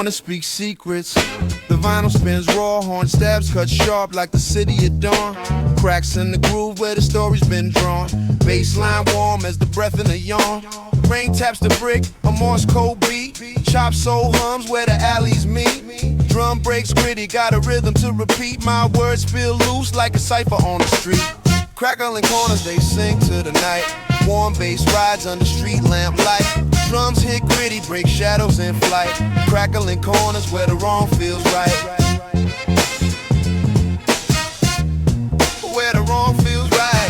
corner speaks secrets. The vinyl spins raw, horn stabs cut sharp like the city at dawn. Cracks in the groove where the story's been drawn. Baseline warm as the breath in a yawn. Rain taps the brick, a Morse code beat. Chop soul hums where the alleys meet. Drum breaks gritty, got a rhythm to repeat. My words feel loose like a cipher on the street. Crackling corners, they sing to the night. Warm bass rides under street lamp light. Drums hit gritty, break shadows in flight. Crackling corners where the wrong feels right. Where the wrong feels right.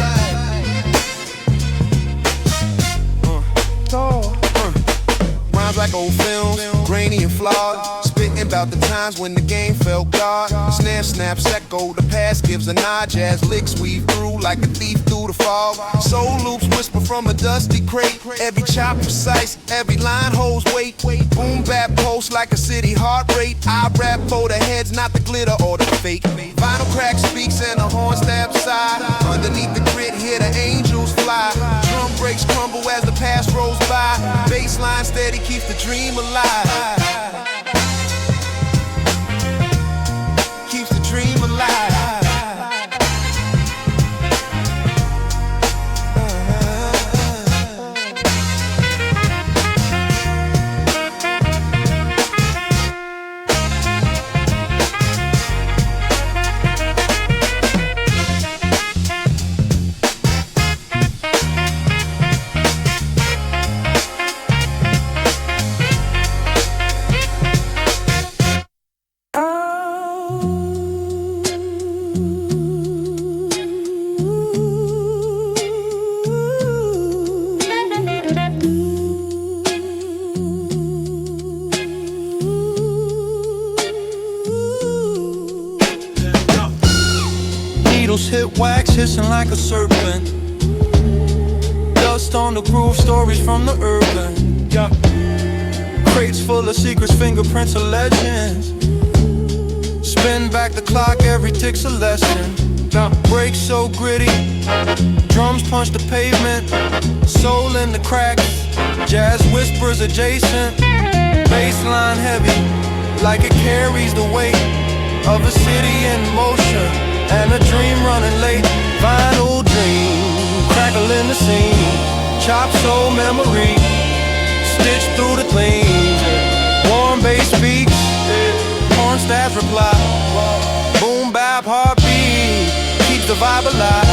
Rhymes like old films, grainy and flawed. Spitting about the times when the game felt God. Snare snaps echo, the past gives a nod. Jazz licks weave through like a thief through the fog. Soul loops whisper from a dusty crate. Every chop precise, every line holds weight. Boom bap pulse like a city heart rate. I rap for the heads, not the glitter or the fake. Vinyl crack speaks and the horn stab side. Underneath the grit, hear the angels fly. Drum breaks crumble as the past rolls by. Baseline steady keeps the dream alive. Keeps the dream alive. Hit wax, hissing like a serpent. Dust on the groove, stories from the urban. Crates full of secrets, fingerprints of legends. Spin back the clock, every tick's a lesson. Breaks so gritty, drums punch the pavement. Soul in the cracks, jazz whispers adjacent. Bassline heavy, like it carries the weight of a city in motion. And a dream running late, vinyl dream, crackling the scene. Chop soul memory, stitched through the clean. Warm bass speaks, horn stabs reply. Boom bap heartbeat, keeps the vibe alive.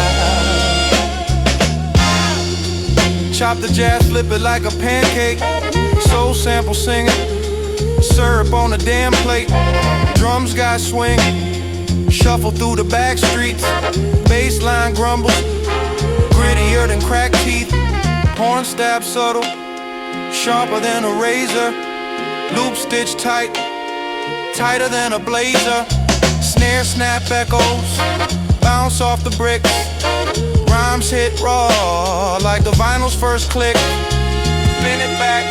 Chop the jazz, flip it like a pancake. Soul sample singing, syrup on a damn plate. Drums got swing, shuffle through the back streets. Bassline grumbles, grittier than cracked teeth. Horn stab subtle, sharper than a razor. Loop stitch tight, tighter than a blazer. Snare snap echoes, bounce off the bricks. Rhymes hit raw, like the vinyl's first click. Spin it back,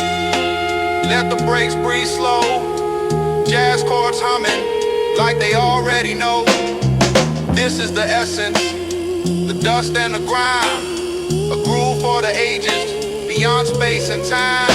let the brakes breathe slow. Jazz chords humming, like they already know. This is the essence, the dust and the grime. A groove for the ages, beyond space and time.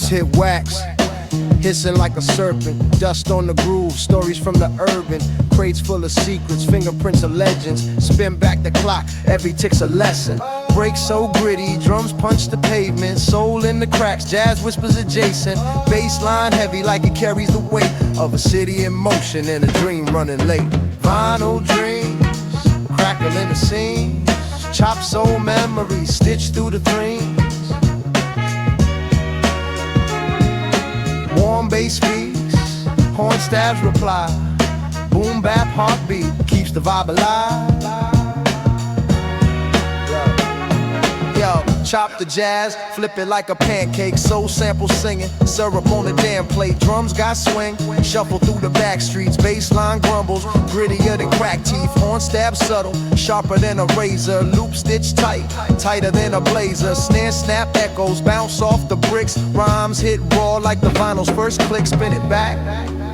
Hit wax, hissing like a serpent. Dust on the groove, stories from the urban. Crates full of secrets, fingerprints of legends. Spin back the clock, every tick's a lesson. Breaks so gritty, drums punch the pavement. Soul in the cracks, jazz whispers adjacent. Bassline heavy like it carries the weight of a city in motion and a dream running late. Vinyl dreams, crackling the scenes. Chop soul memories, stitched through the dreams. drum bass speaks, horn stabs reply. Boom bap heartbeat keeps the vibe alive. Yo, chop the jazz, flip it like a pancake. Soul sample singing, syrup on the damn plate. Drums got swing, shuffle through the back streets. Bassline grumbles, grittier than crack teeth. Horn stab subtle, sharper than a razor. Loop stitch tight, tighter than a blazer. Snare snap echoes, bounce off the bricks. Rhymes hit raw like the vinyl's first click. Spin it back,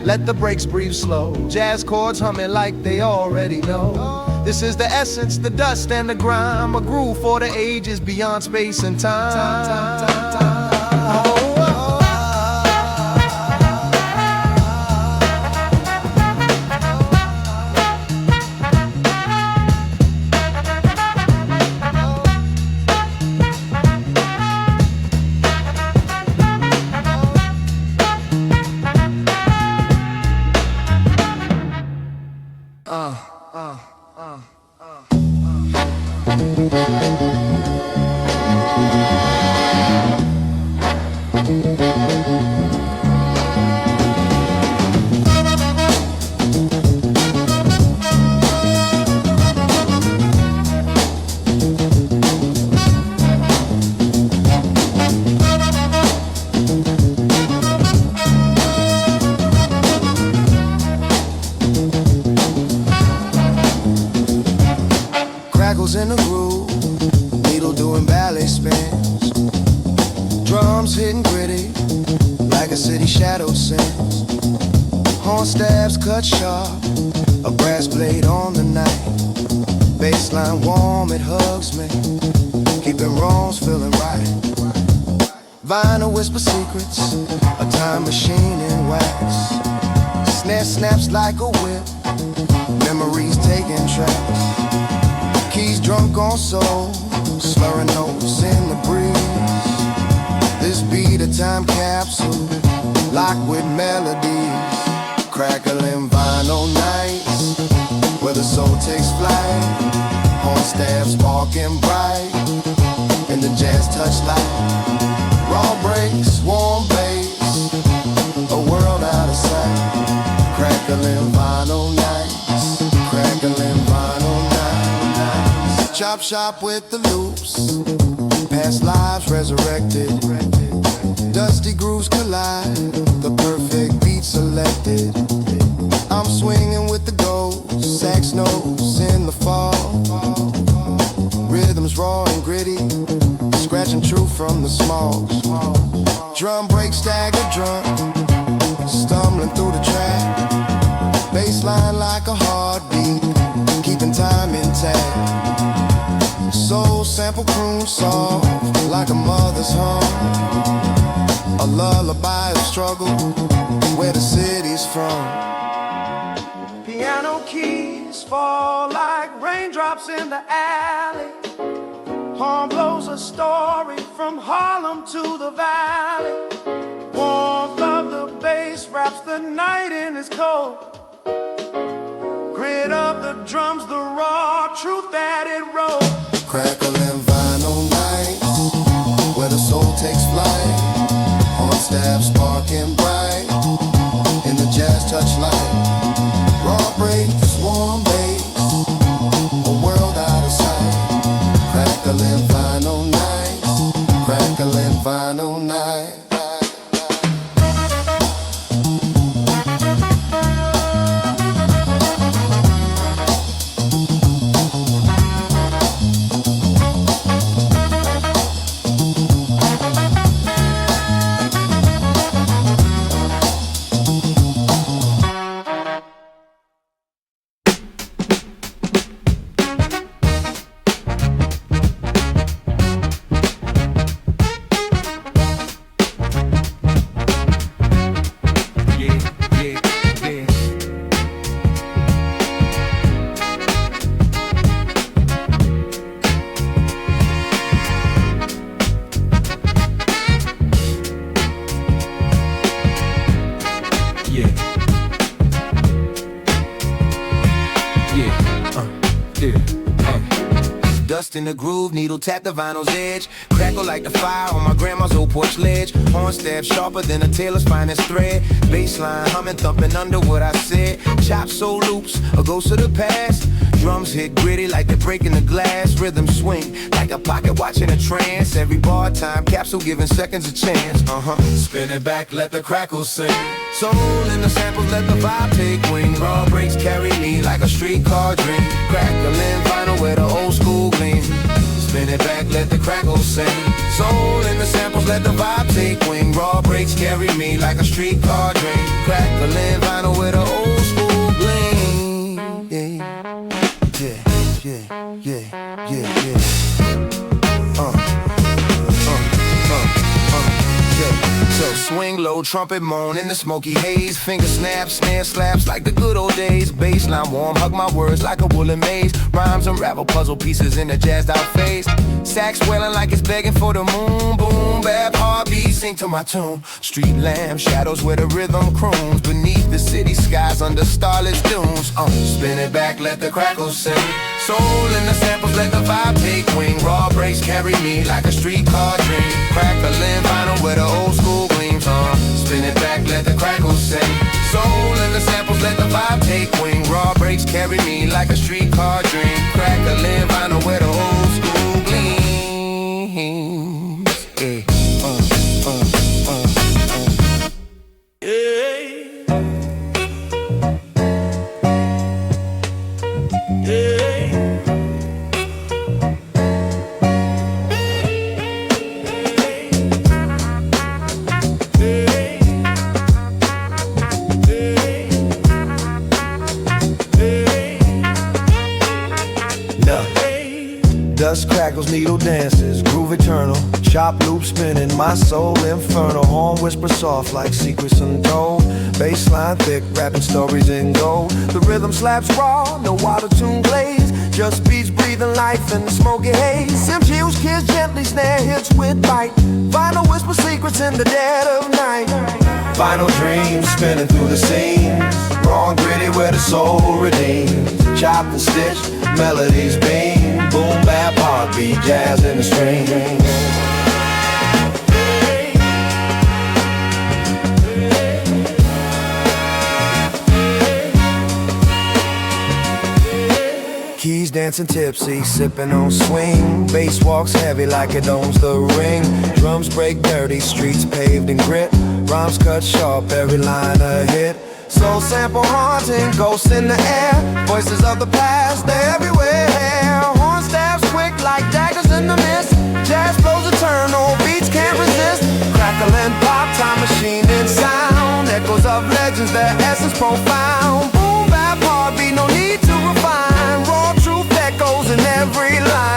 let the brakes breathe slow. Jazz chords humming like they already know. This is the essence, the dust and the grime. A groove for the ages beyond space and time. In the groove, needle doing ballet spins, drums hitting gritty like a city shadow sings. Horn stabs cut sharp, a brass blade on the night. Bassline warm, it hugs me, keeping wrongs feeling right. Vinyl whisper secrets, a time machine in wax. Snare snaps like a whip, memories taking tracks. Keys drunk on soul, slurring notes in the breeze. This beat a time capsule, locked with melodies. Crackling vinyl nights, where the soul takes flight. Horn stabs sparking bright, in the jazz touch light. Raw breaks, warm bass, a world out of sight. Crackling vinyl nights, crackling vinyl nights. Chop shop with the loops, past lives resurrected. Dusty grooves collide, the perfect beat selected. I'm swinging with the ghost, sax notes in the fall. Rhythms raw and gritty, scratching true from the small. Drum break, stagger drum, stumbling through the track. Bassline like a heartbeat, keeping time intact. Soul sample croon soft, like a mother's hum. A lullaby of struggle, where the city's from. Piano keys fall like raindrops in the alley. Horn blows a story from Harlem to the valley. Warmth of the bass wraps the night in its cold. Grit of the drums, the raw truth that it wrote. Crackling vinyl nights, where the soul takes flight. Horn stabs sparking bright, in the jazz touch light. Raw breaks, warm bass, a world out of sight. Crackling vinyl nights, crackling vinyl nights. Dust in the groove, needle tap the vinyl's edge. Crackle like the fire on my grandma's old porch ledge. Horn stab sharper than a tailor's finest thread. Bassline humming, thumping under what I said. Chop soul loops, a ghost of the past. Drums hit gritty like they're breaking the glass. Rhythm swing like a pocket watching a trance. Every bar time capsule giving seconds a chance. Spin it back, let the crackles sing. Soul in the samples, let the vibe take wing. Raw breaks carry me like a streetcar dream. Crackling vinyl with the old school gleam. Spin it back, let the crackles sing. Soul in the samples, let the vibe take wing. Raw breaks carry me like a streetcar dream. Crackling vinyl with the old school gleam. Yeah. So swing low, trumpet moan in the smoky haze. Finger snaps, snare slaps like the good old days. Bassline warm, hug my words like a woolen maze. Rhymes unravel puzzle pieces in a jazzed out phase. Sax swelling like it's begging for the moon. Boom, bap, heartbeat, sing to my tune. Street lamp, shadows where the rhythm croons. Beneath the city skies under starless dunes. Spin it back, let the crackles sing. Soul in the samples, let the vibe take wing. Raw breaks carry me like a streetcar dream. Crackling vinyl with the old school gleams. Spin it back, let the crackles sing. Soul in the samples, let the vibe take wing. Raw breaks carry me like a streetcar dream. Crackling vinyl with the old school gleams. Dust crackles, needle dances, groove eternal. Chop loop spinning, my soul infernal. Horn whisper soft like secrets untold. Bassline thick, rapping stories in gold. The rhythm slaps raw, no auto-tune glaze. Just beats breathing life in the smoky haze. Sim chills kiss gently, snare hits with bite. Vinyl whisper secrets in the dead of night. Vinyl dreams spinning through the scene. Raw and gritty where the soul redeems. Chopped and stitched, melodies beam. Boom, bap, heartbeat, jazz in the string. Keys dancing tipsy, sipping on swing. Bass walks heavy like it owns the ring. Drums break dirty, streets paved in grit. Rhymes cut sharp, every line a hit. Soul sample haunting, ghosts in the air. Voices of the past, they're everywhere. Horn stabs quick like daggers in the mist. Jazz flows eternal, beats can't resist. Crackling pop, time machine in sound. Echoes of legends, their essence profound. Boom, bap, heartbeat, no need to refine. Raw truth echoes in every line.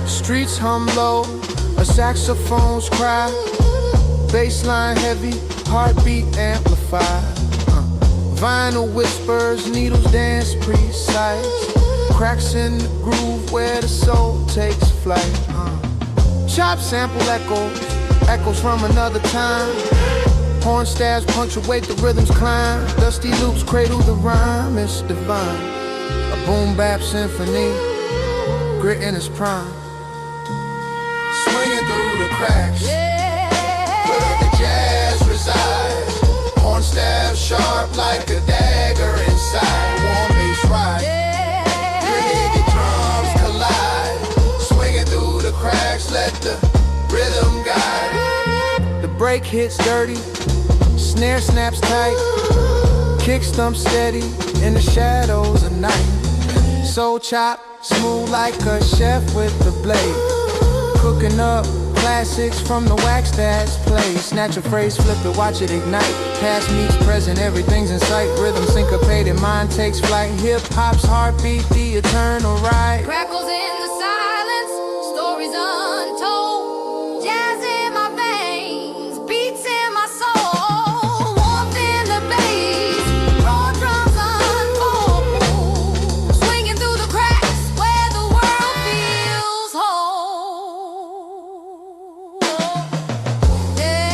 Streets hum low, a saxophone's cry. Bassline heavy, heartbeat amplified. Vinyl whispers, needles dance precise. Cracks in the groove where the soul takes flight. Chop sample echoes from another time. Horn stabs punctuate the rhythm's climb. Dusty loops cradle the rhyme, it's divine. A boom bap symphony, grit in its prime. Swinging through the cracks, where the jazz resides. Horn stab sharp like a dagger inside. Warm bass ride, gritty drums collide. Swinging through the cracks, let the rhythm break hits dirty, snare snaps tight, kick stump steady in the shadows of night. Soul chop, smooth like a chef with the blade, cooking up classics from the wax that's played. Snatch a phrase, flip it, watch it ignite. Past meets present, everything's in sight. Rhythm syncopated, mind takes flight. Hip-hop's heartbeat, the eternal ride. Crackles in the silence, stories untold. Jazz in my veins, beats in my soul. Warmth in the bass, raw drums unfold. Swinging through the cracks where the world feels whole. Hey.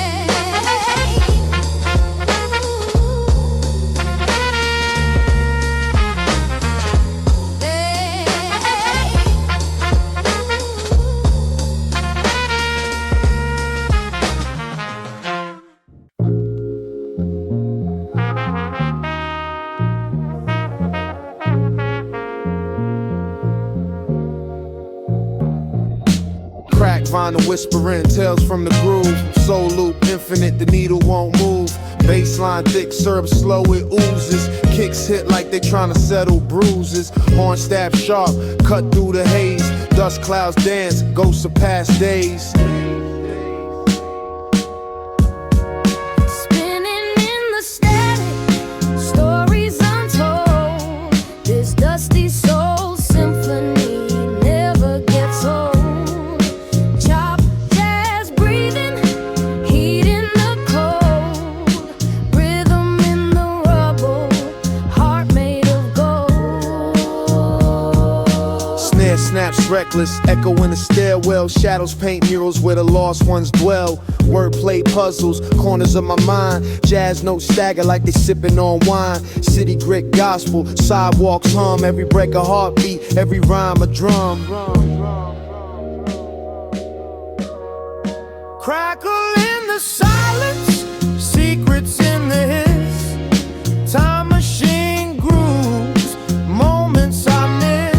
Crack vinyl whispering, tales from the groove. Soul loop infinite, the needle won't move. Baseline thick, syrup slow, it oozes. Kicks hit like they tryna settle bruises. Horn stab sharp, cut through the haze. Dust clouds dance, ghosts of past days. Spinning in the static, stories untold. This dusty soul symphony never gets old. Chop, jazz, breathing, heat in the cold. Rhythm in the rubble, heart made of gold. Snare snaps reckless, echo in the stairwell. Shadows paint murals where the lost ones dwell. Wordplay puzzles, corners of my mind. Jazz notes stagger like they sipping on wine. City grit gospel, sidewalks hum. Every break a heartbeat, every rhyme a drum. Crackle in the silence, secrets in the hiss. Time machine grooves, moments I miss.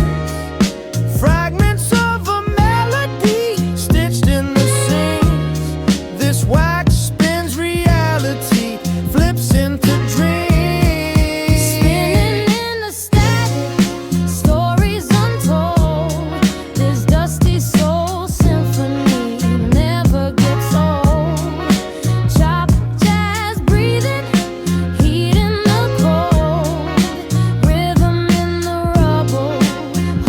Fragments of a melody stitched in the seams. This wax spins reality, flips into dreams. Spinning in the static, stories untold. This dusty soul symphony never gets old. Chop, jazz, breathing, heat in the cold. Rhythm in the rubble,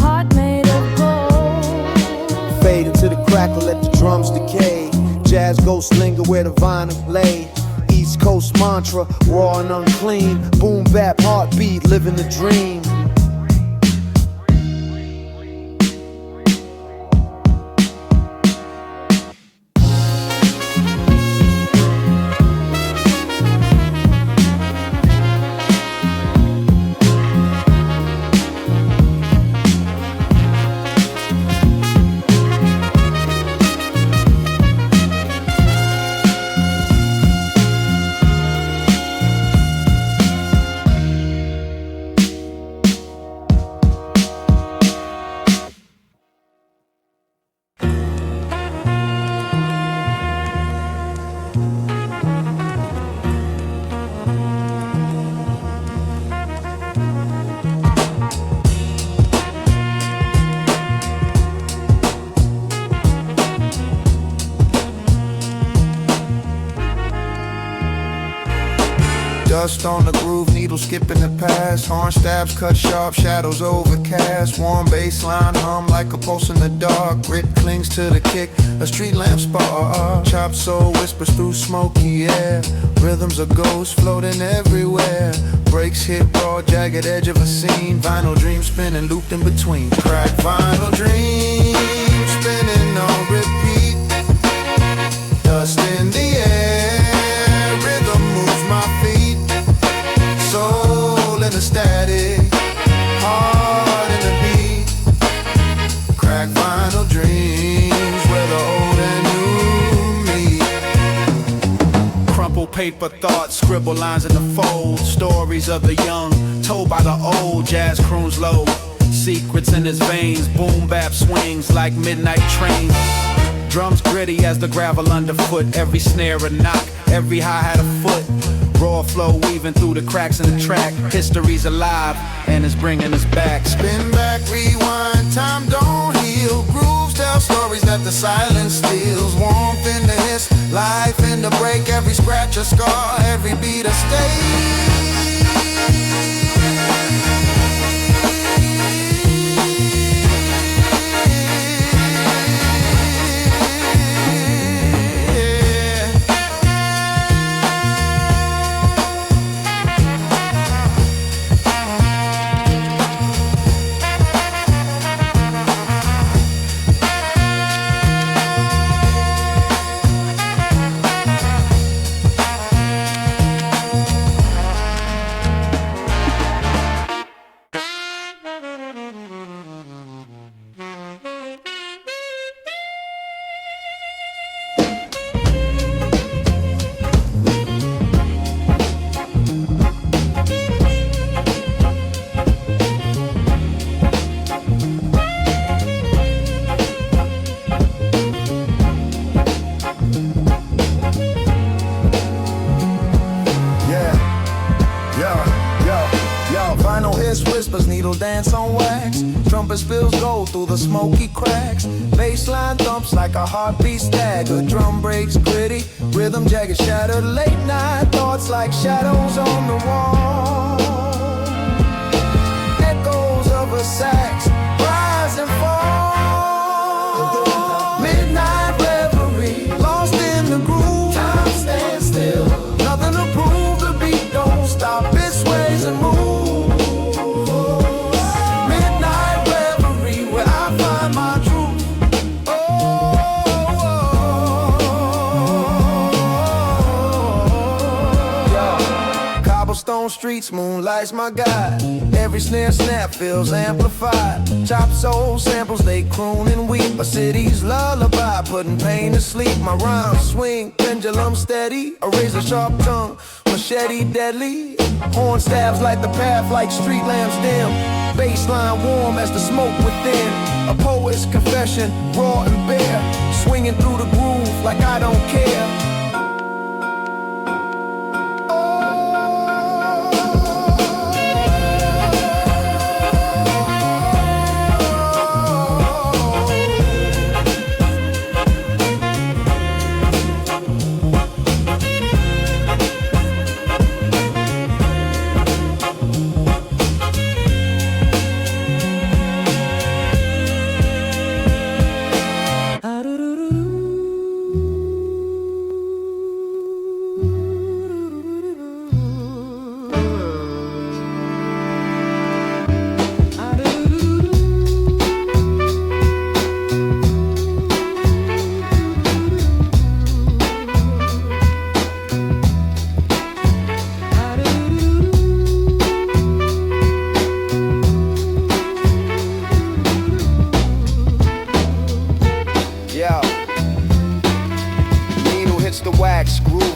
heart made of gold. Fade into the crackle, let the drums decay. Jazz ghosts linger where the vinyl lay. East Coast mantra, raw and unclean. Boom bap, heartbeat, living the dream. Dust on the groove, needle skipping the past. Horn stabs cut sharp, shadows overcast. Warm baseline hum like a pulse in the dark. Grit clings to the kick, a street lamp spark. Chop soul whispers through smoky air. Rhythms of ghosts floating everywhere. Breaks hit raw, jagged edge of a scene. Vinyl dreams spinning, looped in between. Crack vinyl dreams spinning on repeat. Dust in the air, rhythm moves my feet. Soul in the static, heart in the beat. Crack vinyl dreams where the old and new meet. Crumple paper thoughts, scribble lines in the fold. Stories of the young, told by the old. Jazz croons low, secrets in his veins. Boom bap swings like midnight trains. Drums gritty as the gravel underfoot. Every snare a knock, every hi-hat a foot. Raw flow weaving through the cracks in the track. History's alive and it's bringing us back. Spin back, rewind, time don't heal. Grooves tell stories that the silence steals. Warmth in the hiss, life in the break. Every scratch a scar, every beat a stake. Whispers, needle dance on wax. Trumpet spills gold through the smoky cracks. Bassline thumps like a heartbeat stagger. Drum breaks gritty, rhythm jagged shattered. Late night thoughts like shadows on the wall. Echoes of a sax, rise and fall. Midnight reverie, lost in the groove. Time stands still, nothing to prove. The beat don't stop, it sways and moves. Stone streets, moonlight's my guide. Every snare snap feels amplified. Chop soul samples, they croon and weep. A city's lullaby, putting pain to sleep. My rhymes swing, pendulum steady. A razor sharp tongue, machete deadly. Horn stabs like the path, like street lamps dim. Bassline warm as the smoke within. A poet's confession, raw and bare. Swinging through the groove like I don't care.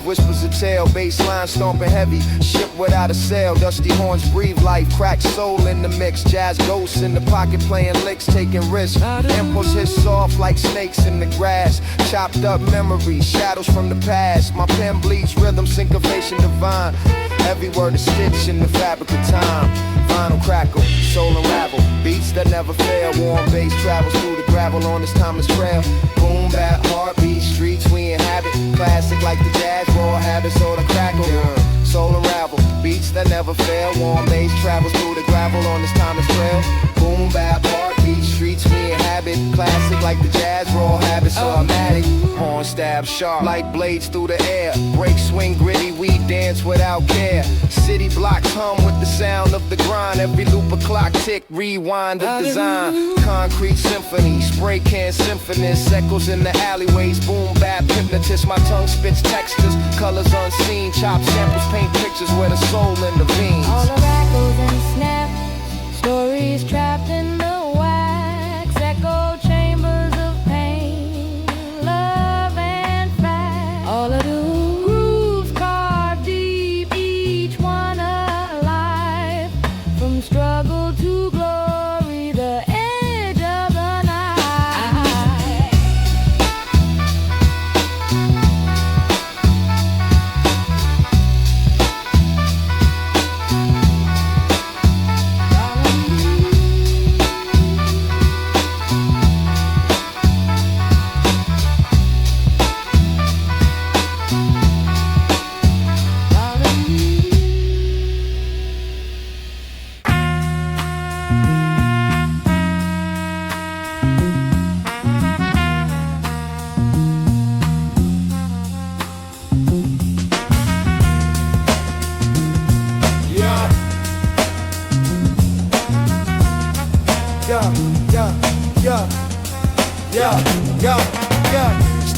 Whispers a tale, bassline stomping heavy. Ship without a sail, dusty horns breathe life. Cracked soul in the mix, jazz ghosts in the pocket playing licks, taking risks. Impulse hits soft like snakes in the grass. Chopped up memories, shadows from the past. My pen bleeds rhythm, syncopation divine. Every word is stitched in the fabric of time. Vinyl crackle, soul unravel. Beats that never fail, warm bass travels through the gravel on this timeless trail. Boom, bap, heartbeat, streets we inhabit. Classic like the jazz, raw habits, soul and crackle. Soul unravel, beats that never fail. Warm bass travels through the gravel on this timeless trail. Boom, bap, heartbeat, streets we inhabit. Classic like the jazz, raw habits, automatic. Horn stab sharp like blades through the air. Break, swing, gritty, we dance without care. City blocks hum with the sound of the grind. Every loop a clock tick, rewind the design. Concrete symphony, spray can symphonist. Echoes in the alleyways, boom, bap, hypnotist. My tongue spits textures, colors unseen. Chop samples, paint pictures where the soul intervenes. All the rattles and snaps, stories trapped in the wax. Echo chambers of pain, love and fact. All of the grooves carved deep, each one alive. From struggle to glory, the edge of the night.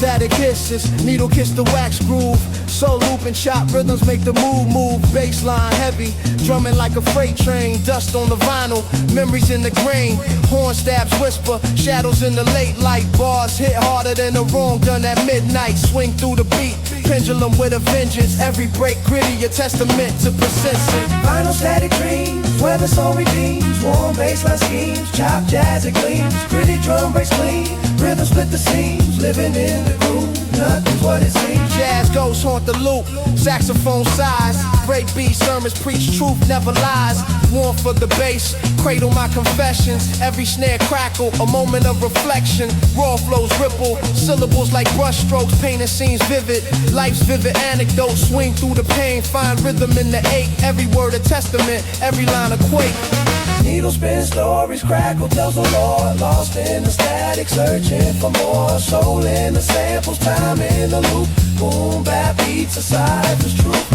static hisses, needle kiss the wax groove. Soul loop and chop rhythms make the move. Bassline heavy, drumming like a freight train. Dust on the vinyl, memories in the grain. Horn stabs whisper, shadows in the late light. Bars hit harder than a wrong done at midnight. Swing through the beat, pendulum with a vengeance. Every break gritty, a testament to persistence. Vinyl static dreams, where the soul redeems. Warm bassline schemes, chop jazz it gleams. Gritty drum breaks clean, rhythm split the seams. Living in the groove, nothing's what it seems. Jazz ghosts haunt the loop, saxophone size. Break beat sermons preach truth, never lies. Warm for the bass, cradle my confessions. Every snare crackle, a moment of reflection. Raw flows ripple, syllables like brush strokes. Painting scenes vivid, life's vivid anecdotes. Swing through the pain, find rhythm in the ache. Every word a testament, every line a quake. Needle spin stories, crackle tells the Lord. Lost in the static, searching for more. Soul in the samples, time in the loop. Boom, bap beats aside for truth.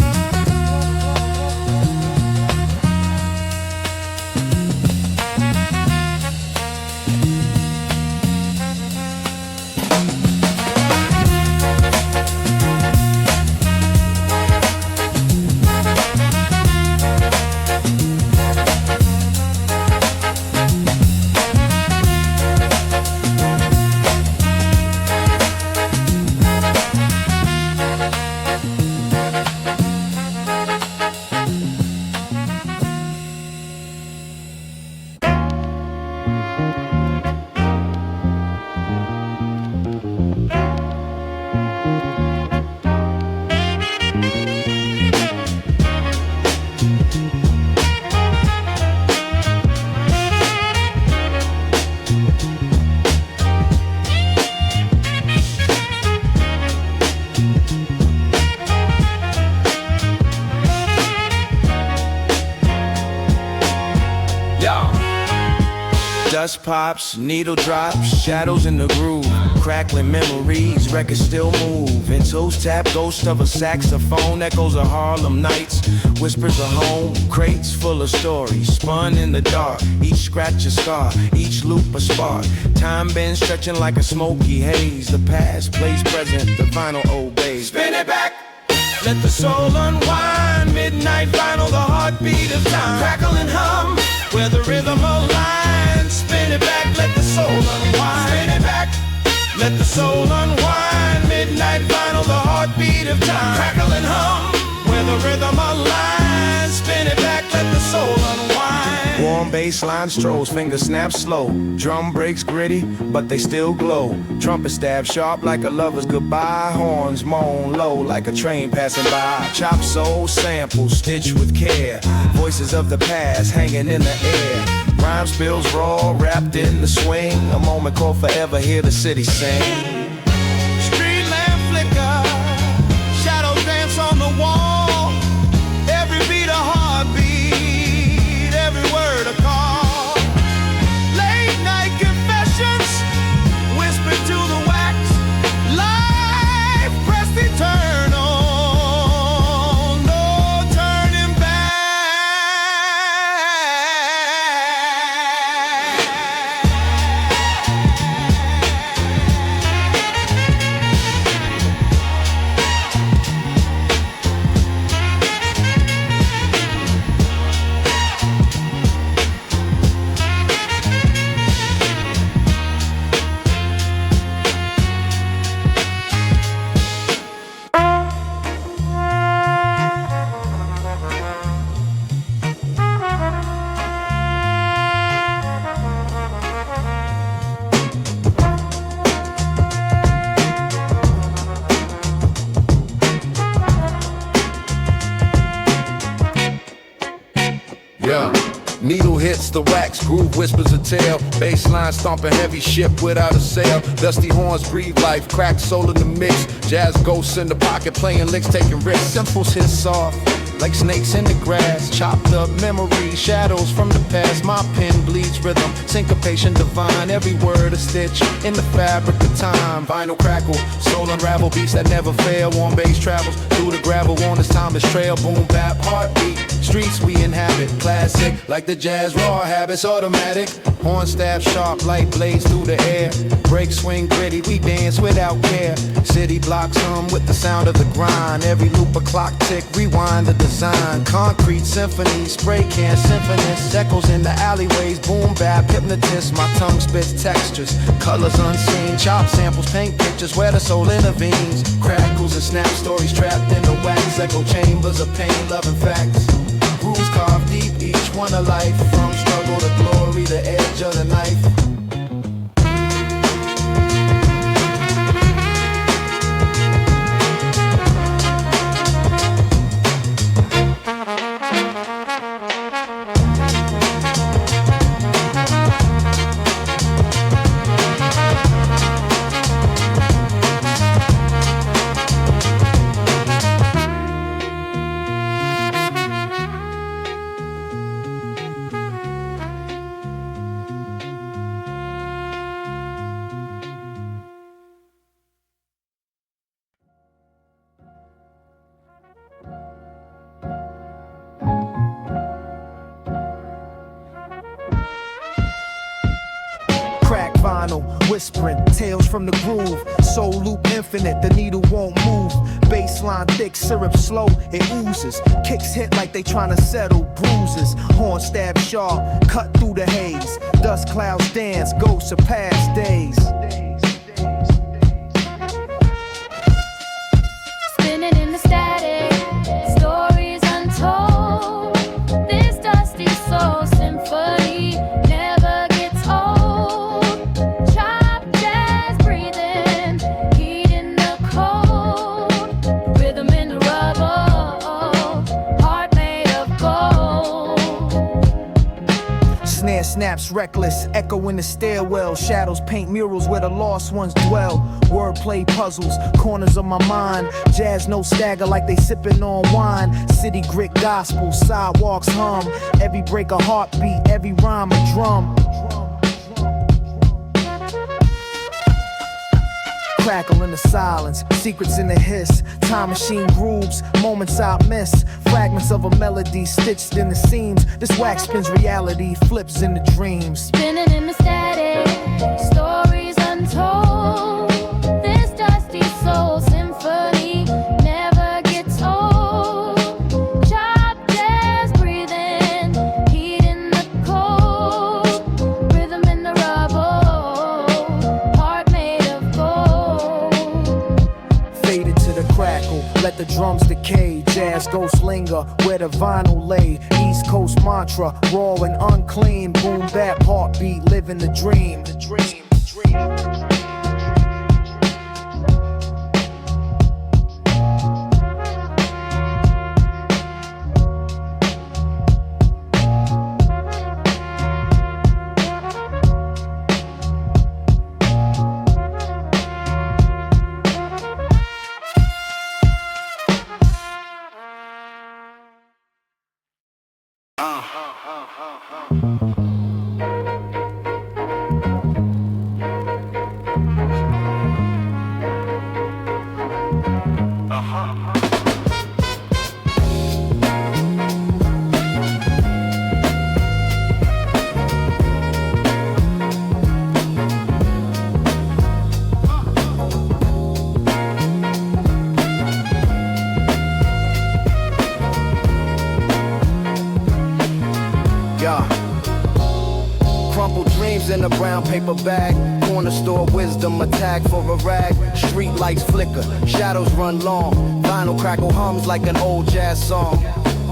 Dust pops, needle drops, shadows in the groove. Crackling memories, records still move. And toes tap, ghost of a saxophone. Echoes of Harlem nights, whispers of home. Crates full of stories, spun in the dark. Each scratch a scar, each loop a spark. Time been stretching like a smoky haze. The past plays present, the vinyl obeys. Spin it back, let the soul unwind. Midnight vinyl, the heartbeat of time. Crackle and hum, where the rhythm aligns. Spin it back, let the soul unwind. Spin it back, let the soul unwind. Midnight vinyl, the heartbeat of time. Crackle and hum, where the rhythm aligns. Spin it back, let the soul unwind. Warm bassline strolls, finger snaps slow. Drum breaks gritty, but they still glow. Trumpet stab sharp like a lover's goodbye. Horns moan low like a train passing by. Chop soul samples stitched with care. Voices of the past hanging in the air. Rhyme spills raw, wrapped in the swing. A moment called forever, hear the city sing. Street lamp flicker, shadows dance on the wall. Every beat a heartbeat, every word a call. Late night confessions, whispered to the wax. Life pressed eternal. Needle hits the wax, groove whispers a tale. Bassline stomping heavy ship without a sail. Dusty horns breathe life, cracked soul in the mix. Jazz ghosts in the pocket playing licks, taking risks. Simples hit soft, like snakes in the grass. Chopped up memories, shadows from the past. My pen bleeds rhythm, syncopation divine. Every word a stitch in the fabric of time. Vinyl crackle, soul unravel, beats that never fail. Warm bass travels through the gravel on this timeless trail. Boom bap, heartbeat, streets we inhabit. Classic, like the jazz raw habits, automatic. Horn staff sharp, light blades through the air. Break swing gritty, we dance without care. City blocks hum with the sound of the grind. Every loop a clock tick, rewind the design. Concrete symphony, spray can symphonist. Echoes in the alleyways, boom bap, hypnotist. My tongue spits textures, colors unseen. Chop samples, paint pictures where the soul intervenes. Crackles and snap stories trapped in the wax. Echo chambers of pain, love and facts. Grooves carved deep, each one a life. From struggle to glory, the edge of the knife. Crack vinyl, whispering, tales from the groove. Soul loop infinite, the needle won't move. Baseline thick, syrup slow, it oozes. Kicks hit like they tryna settle bruises. Horn stab sharp, cut through the haze. Dust clouds dance, ghosts of past days. Spinning in the static, stories untold. This dusty soul symphony never gets old. Chop jazz breathing, heat in the cold. Rhythm in the rubble, heart made of gold. Snare snaps reckless, echo in the stairwell. Shadows paint murals where the lost ones dwell. Wordplay puzzles, corners of my mind. Jazz no stagger like they sipping on wine. City grit gospel, sidewalks hum. Every break a heartbeat, every rhyme a drum. Crackle in the silence, secrets in the hiss. Time machine grooves, moments I miss. Fragments of a melody stitched in the seams. This wax spins reality, flips in the dreams. Spinning in the static, stories untold. This dusty soul symphony never gets old. Chop jazz breathing, heat in the cold. Rhythm in the rubble, heart made of gold. Faded to the crackle, let the drums decay. Jazz ghosts linger where the vinyl lay. East Coast mantra, raw and unclean. Boom bap, heartbeat, living the dream. The dream, the dream. In a brown paper bag, corner store wisdom, a tag for a rag. Street lights flicker, shadows run long. Vinyl crackle hums like an old jazz song.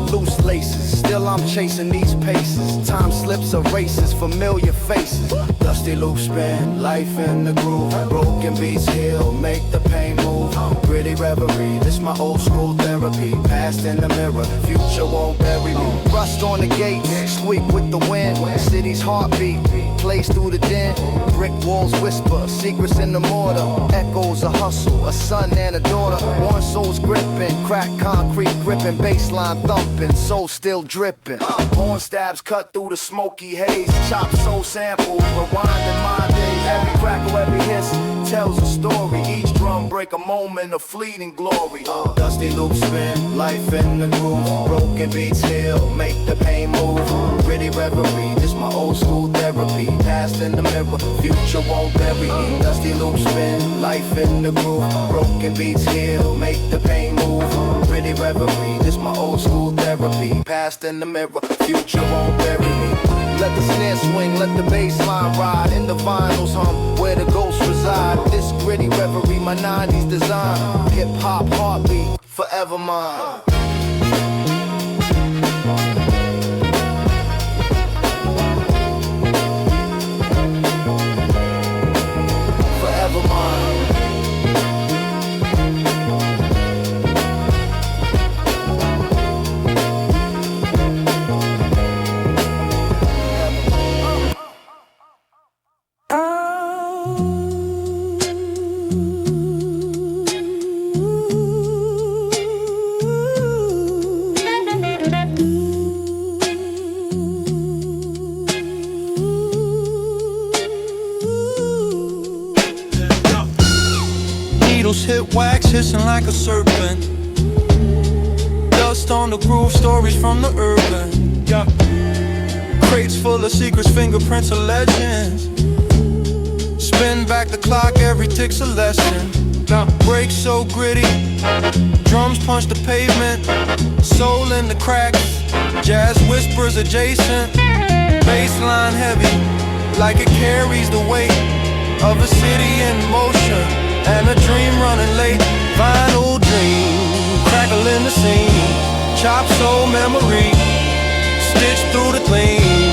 Loose laces, still I'm chasing these paces. Time slips, erases familiar faces. Dusty loop spin, life in the groove. Broken beats heal, make the pain move. Gritty reverie. This my old school therapy. Past in the mirror, future won't bury me. Rust on the gates, squeak with the wind. The city's heartbeat plays through the den. Brick walls whisper, secrets in the mortar. Echoes a hustle, a son and a daughter. One soul's gripping, crack concrete gripping, baseline thumping, soul still dripping. Horn stabs cut through the smoky haze. Chop soul samples, rewinding my days. Every crackle, every hiss tells a story. Each drum break a moment of fleeting glory. Dusty loop spin, life in the groove. Broken beats heal, make the pain move. Gritty reverie, this my old school therapy. Past in the mirror, future won't bury me. Dusty loop spin, life in the groove. Broken beats heal, make the pain move. Gritty reverie, this my old school therapy. Past in the mirror, future won't bury me. Let the snare swing, let the bass line ride. In the vinyls hum, where the ghosts reside. This gritty reverie, my 90s design. Hip-hop heartbeat, forever mine. Forever mine. Needles hit wax, hissing like a serpent. Dust on the groove, stories from the urban. Crates full of secrets, fingerprints of legends. Spin back the clock, every tick's a lesson. Breaks so gritty, drums punch the pavement. Soul in the cracks, jazz whispers adjacent. Bassline heavy, like it carries the weight of a city in motion. And a dream running late, vinyl dream, crackle in the scene, chop soul memory, stitched through the clean.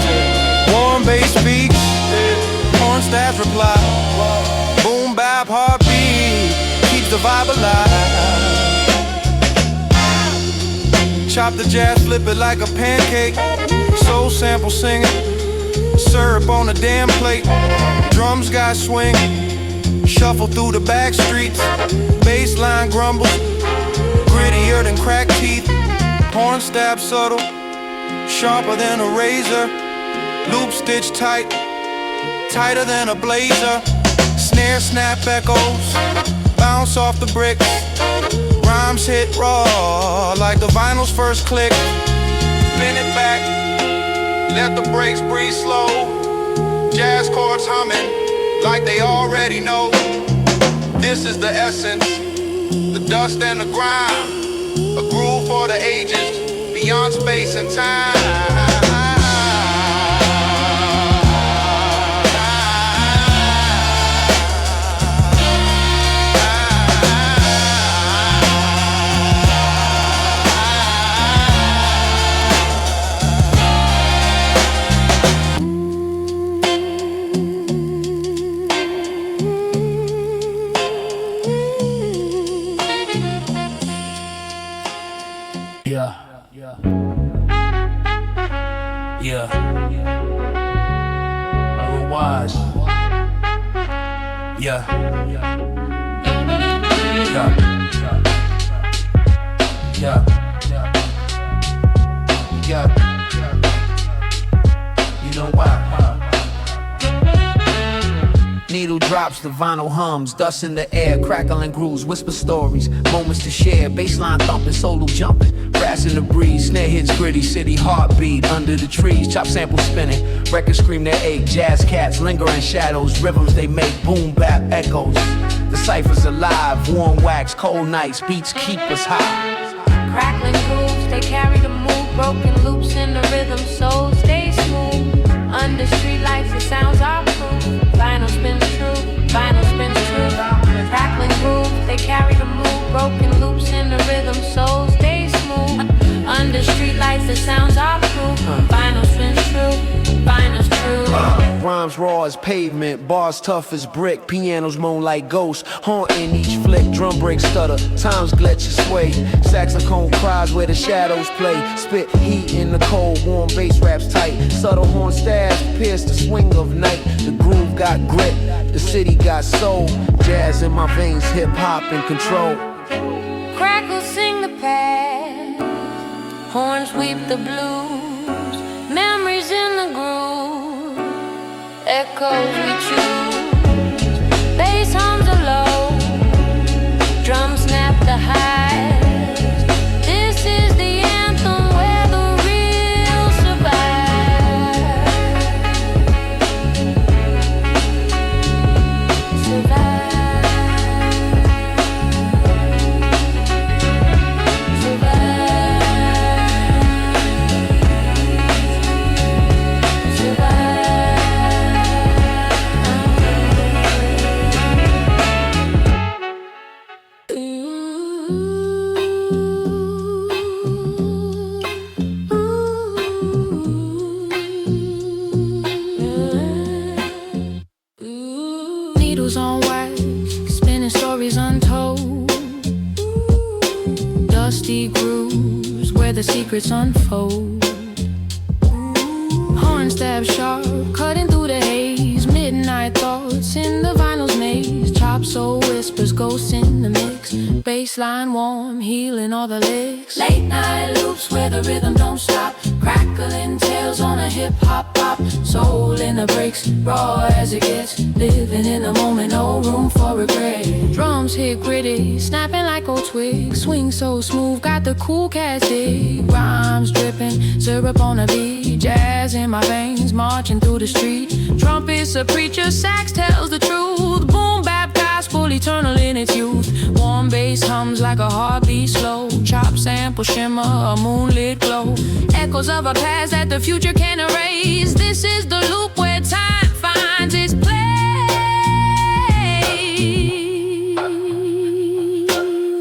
Warm bass speaks, horn stabs reply, boom bap heartbeat, keeps the vibe alive. Chop the jazz, flip it like a pancake, soul sample singing, syrup on a damn plate, drums got swing. Shuffle through the back streets, bassline grumbles, grittier than cracked teeth. Horn stab subtle, sharper than a razor. Loop stitch tight, tighter than a blazer. Snare snap echoes, bounce off the bricks. Rhymes hit raw, like the vinyl's first click. Spin it back, let the brakes breathe slow. Jazz chords humming, like they already know. This is the essence, the dust and the grime, a groove for the ages, beyond space and time. Yeah. Otherwise. Yeah. You know why? Needle drops, the vinyl hums, dust in the air, crackling grooves, whisper stories, moments to share, bassline thumping, solo jumping, brass in the breeze, snare hits gritty, city heartbeat, under the trees, chop samples spinning, records scream their ache, jazz cats linger in shadows, rhythms they make, boom bap echoes, the cypher's alive, warm wax, cold nights, beats keep us high. Crackling grooves, they carry the move, broken loops in the rhythm, soul stay smooth. Under street lights, the sounds are proof. Vinyl spins true, vinyl spins true. Crackling grooves, they carry the move, broken loops in the rhythm, soul stay smooth. Under street lights, the sounds are proof. Vinyl spins true, vinyl's true. Rhyme Rhymes raw as pavement, bars tough as brick, pianos moan like ghosts, haunting each flick. Drum breaks stutter, times glitch and sway. Saxophone cries where the shadows play. Spit heat in the cold, warm bass raps tight. Subtle horn stabs pierce the swing of night. The groove got grit, the city got soul. Jazz in my veins, hip-hop in control. Crackles sing the past, horns weep the blues, memories in the groove, echoes we choose. Bass hums a low, drums snap the highs. This is the anthem where the real survive. Survive. Needles on wax, spinning stories untold. Dusty grooves where the secrets unfold. Horn stab sharp, cutting through the haze. Midnight thoughts in the vinyl's maze. Chop soul whispers, ghosts in the mix. Bassline warm, healing all the licks. Late night loops where the rhythm don't stop. Crackling tails on a hip-hop pop. Soul in the breaks, raw as it gets. Living in the moment, no room for regret. Drums hit gritty, snapping like old twigs. Swing so smooth, got the cool cats dig. Rhymes dripping, syrup on the beat. Jazz in my veins, marching through the street. Trumpets a preacher, sax tells the truth. Boom bap gospel, eternal in its youth. Warm bass hums like a heartbeat slow. Chop sample shimmer, a moonlit glow. Echoes of a past that the future can't erase. This is the loop where time finds its place.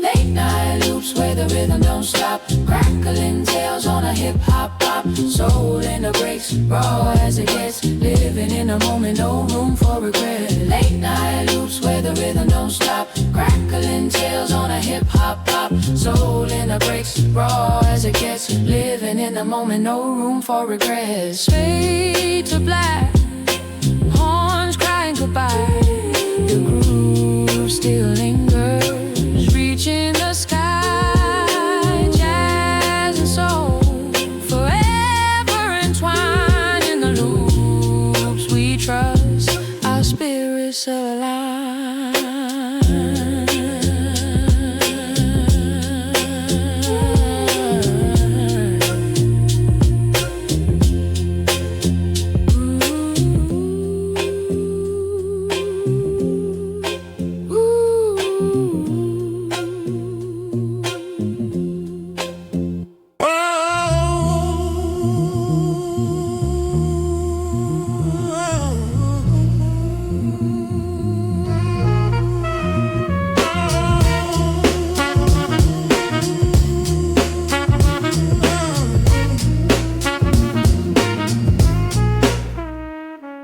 Late night loops where the rhythm don't stop. Crackling tails on a hip-hop pop. Soul in the breaks, raw as it gets. Living in the moment, no room for regret. Late night loops where the rhythm don't stop. Crackling tails on a hip-hop pop. Soul in the breaks, raw as it gets. Living in the moment, no room for regrets. Fade to black, horns crying goodbye. The groove still lingers, reaching the sky. Jazz and soul, forever entwined in the loops we trust. Our spirits align.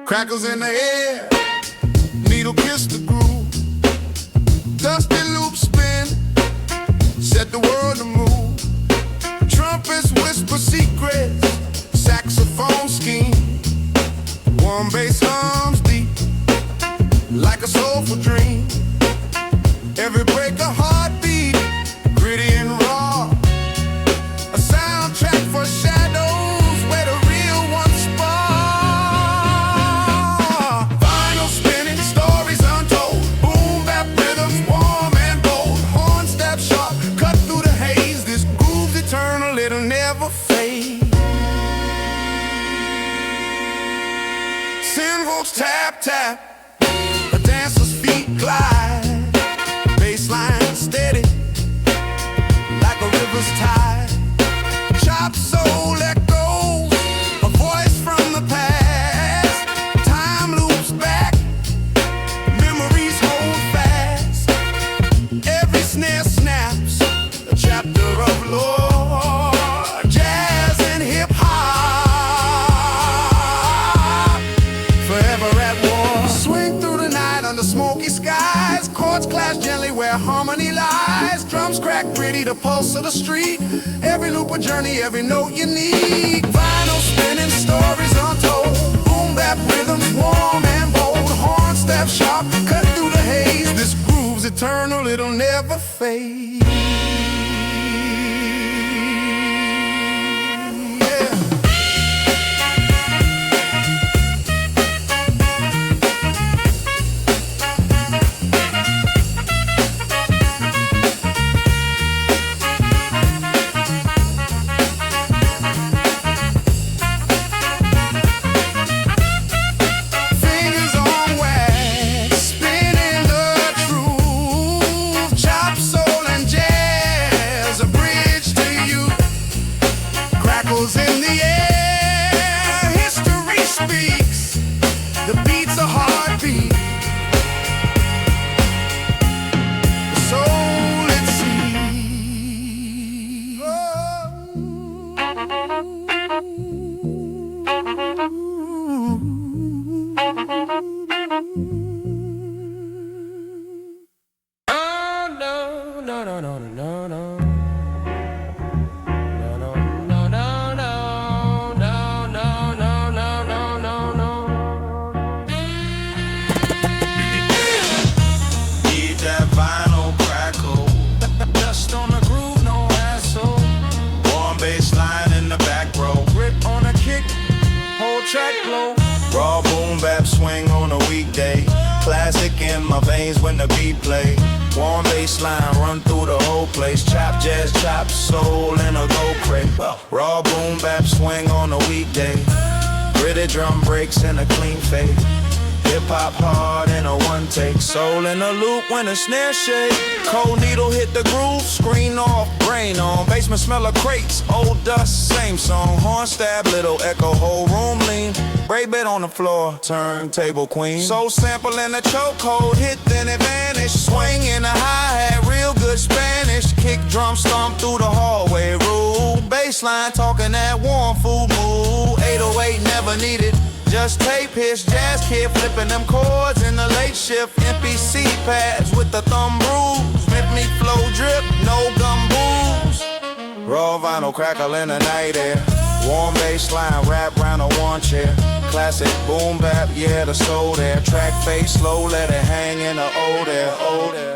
Crackles in the air, needle kiss the groove. Dusty loop spin, set the world to move. Trumpets whisper secrets, saxophone scheme. Warm bass hums deep, like a soulful dream. Every break a heartbeat, gritty and raw. A soundtrack for shadows where the real ones spar. Vinyl spinning, stories untold. Boom bap rhythms, warm and bold. Horn stab sharp, cut through the haze. This groove's eternal, it'll never fade. Cymbals tap tap, a dancer's feet glide. Bassline steady, like a river's tide. Chop soul echoes, a voice from the past. Time loops back, memories hold fast. Every snare snaps, a chapter of lore. Jazz and hip-hop, forever drums crack gritty, the pulse of the street. Every loop a journey, every note unique. Vinyl spinning, stories untold. Boom bap rhythms, warm and bold. Horn step sharp, cut through the haze. This groove's eternal, it'll never fade. In the air, history speaks. The beat's a heartbeat. The soul it sees. Oh no, no, no, no, no, no. Track low. Raw boom bap swing on a weekday. Classic in my veins when the beat play. Warm bass line run through the whole place. Chop jazz, chop soul in a gold crate. Raw boom bap swing on a weekday. Gritty drum breaks in a clean fade. HipHop hard in a one take. Soul in a loop when a snare shake. Cold needle hit the groove, screen off, brain on. Basement smell of crates, old dust, same song. Horn stab, little echo, whole room lean. Break bit on the floor, turntable queen. Soul sample in a chokehold, hit then it vanish. Swing in a hi-hat, real good Spanish. Kick drum stomp through the hallway, rule. Bassline talking that warm food mood. 808 never needed. Just tape hits, jazz kid flipping them chords in the late shift. MPC pads with the thumb bruise. Rhythmic flow drip, no gum booze. Raw vinyl crackle in the night air. Warm bass line wrap round a one chair. Classic boom bap, yeah, the soul there. Track face slow, let it hang in the old air, old air.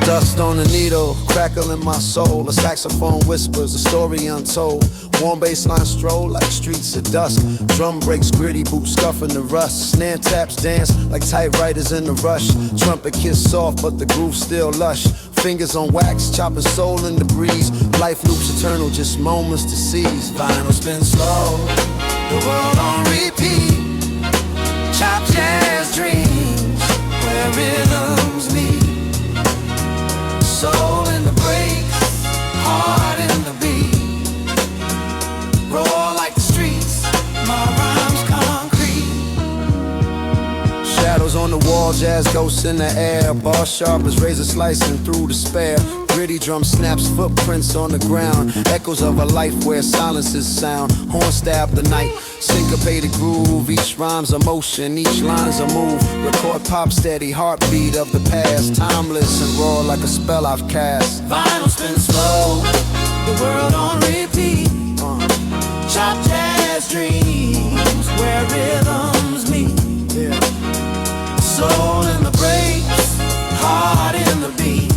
Dust on the needle, crackle in my soul. A saxophone whispers, a story untold. Warm bassline stroll like streets of dust. Drum breaks gritty, boots scuffing the rust. Snare taps dance like typewriters in the rush. Trumpet kiss soft, but the groove still lush. Fingers on wax, chopping soul in the breeze. Life loops eternal, just moments to seize. Vinyl spin slow, the world on repeat. Chop jazz dreams, where rhythms meet. Soul in the breaks, heart in the beat. Roar like the streets, my rhymes concrete. Shadows on the wall, jazz ghosts in the air. Bar sharp as razor slicing through despair. Gritty drum snaps, footprints on the ground. Echoes of a life where silences sound. Horn stab the night, syncopated groove. Each rhyme's a motion, each line's a move. Record pop steady, heartbeat of the past. Timeless and raw like a spell I've cast. Vinyl spin slow, the world on repeat. Chop jazz dreams, where rhythms meet. Soul in the breaks, heart in the beat.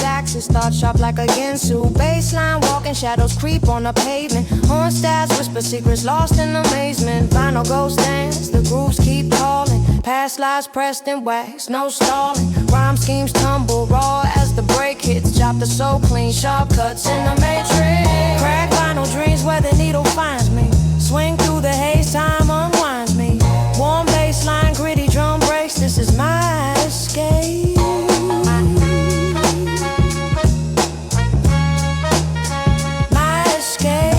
axis, start sharp like a Ginsu. Baseline walking, shadows creep on the pavement. Horn stabs, whisper secrets lost in amazement. Vinyl ghost dance, the grooves keep calling. Past lives pressed in wax, no stalling. Rhyme schemes tumble raw as the break hits. Chop the soul clean, sharp cuts in the matrix. Crack vinyl dreams where the needle finds me. Swing through the haze, time unwinds me. Warm baseline, gritty drum breaks. This is my escape. My escape.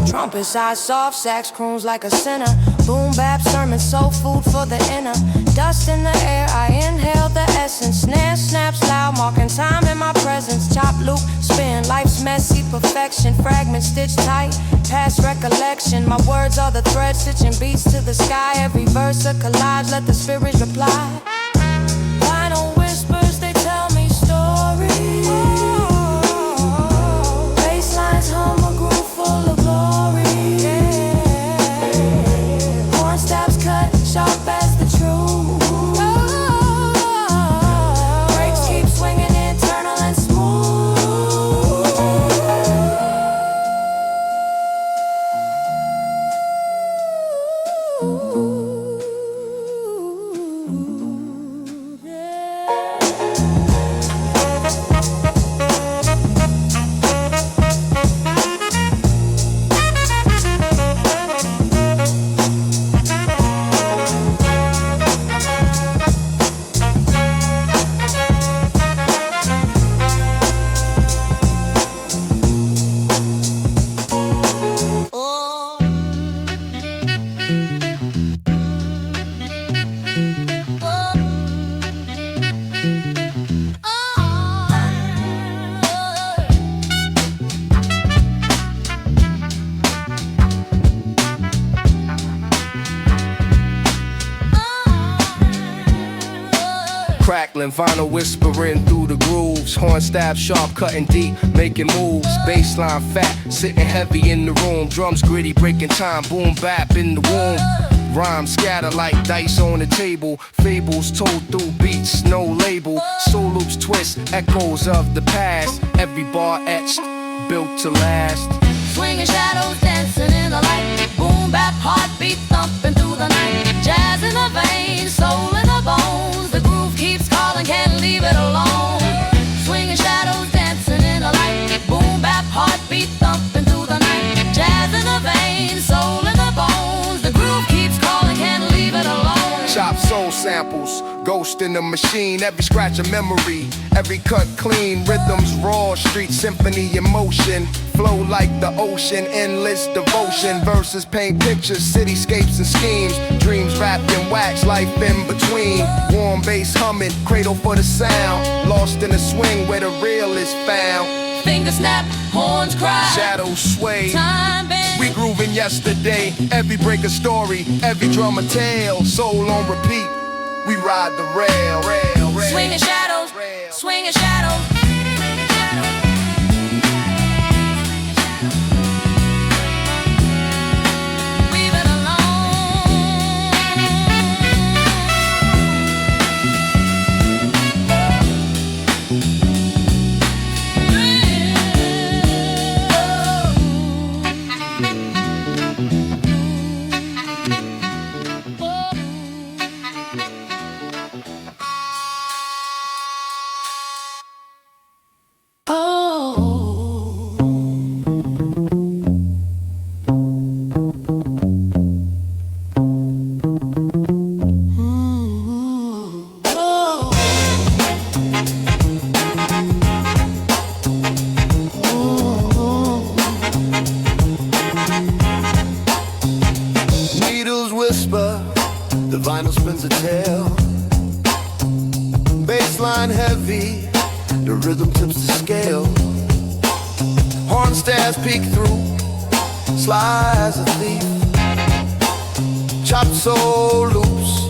Trumpet side, soft sax croons like a sinner. Boom bap sermon, soul food for the inner. Dust in the air, I inhale the essence. Snare snaps loud, marking time in my presence. Chop loop, spin, life's messy perfection. Fragments stitched tight, past recollection. My words are the thread stitching beats to the sky. Every verse a collage, let the spirit reply. Vinyl whispers, they tell me stories. Basslines hum a groove full of glory. Horn stabs cut, sharp as the truth. Brakes keep swinging, eternal and Crackling, vinyl whispering through the grooves. Horn stab sharp, cutting deep, making moves. Bassline fat, sitting heavy in the room. Drums gritty, breaking time, boom bap in the womb. Rhymes scatter like dice on the table. Fables told through beats, no label. Soul loops twist, echoes of the past. Every bar etched, built to last. Swinging shadows dancing in the light. Boom bap heartbeat thumping through the night. Jazz in the veins, soul in the bones. The groove keeps calling, can't leave it alone. Swinging shadows dancing in the light. Boom bap heartbeat thumping through the night. Jazz in the veins, soul in the bones. The groove keeps calling, can't leave it alone. Chop soul samples, ghost in the machine. Every scratch a memory, every cut clean. Rhythms raw, street symphony in motion. Flow like the ocean, endless devotion. Verses paint pictures, cityscapes and schemes. Dreams wrapped in wax, life in between. Warm bass humming, cradle for the sound. Lost in a swing where the real is found. Finger snap, horns cry. Shadows sway, Time bend. we grooving yesterday. Every break a story, every drum a tale. Soul on repeat, we ride the rail. Swinging shadows, swinging shadows. Leave it Needles whisper, the vinyl spins a tale. Bassline heavy, the rhythm tips the scale. Horn stairs peek through, sly as a thief. Chopped soul loops,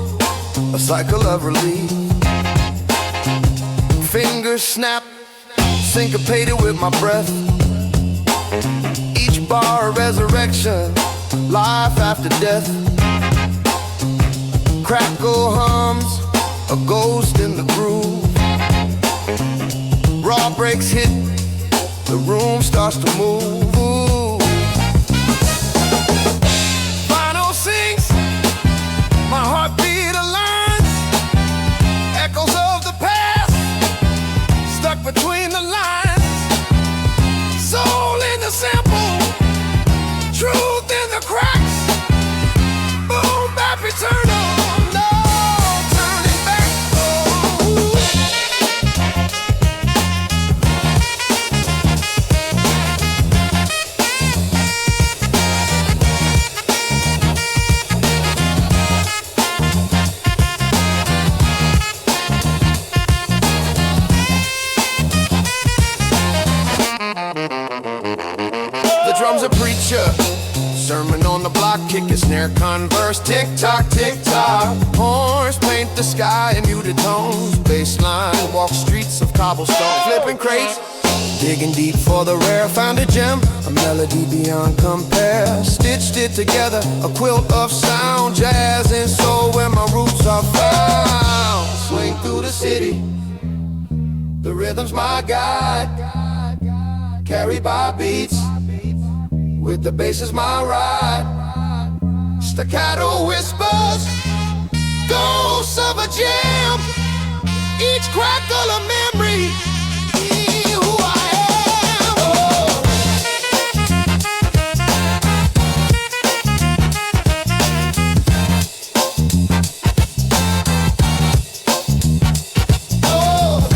a cycle of relief. Fingers snap, syncopated with my breath. Each bar a resurrection, life after death. crackle hums, a ghost in the groove. Raw breaks hit, the room starts to move. Vinyl sings, my heartbeat aligns. Echoes of the past, stuck between the lines. Soul in the sample, truth in the cracks. Boom, bap, eternal, no turning back. The drum's a preacher, sermon on the block, kick a snare, converse, tick tock, tick tock. Horns paint the sky in muted tones. Bassline walk streets of cobblestone, flipping crates, digging deep for the rare. Found a gem, a melody beyond compare. Stitched it together, a quilt of sound. Jazz and soul where my roots are found. Swing through the city, the rhythm's my guide. Carried by beats, with the bass is my ride. Staccato whispers, ghosts of a jam. Each crackle a memory, who I am. Oh.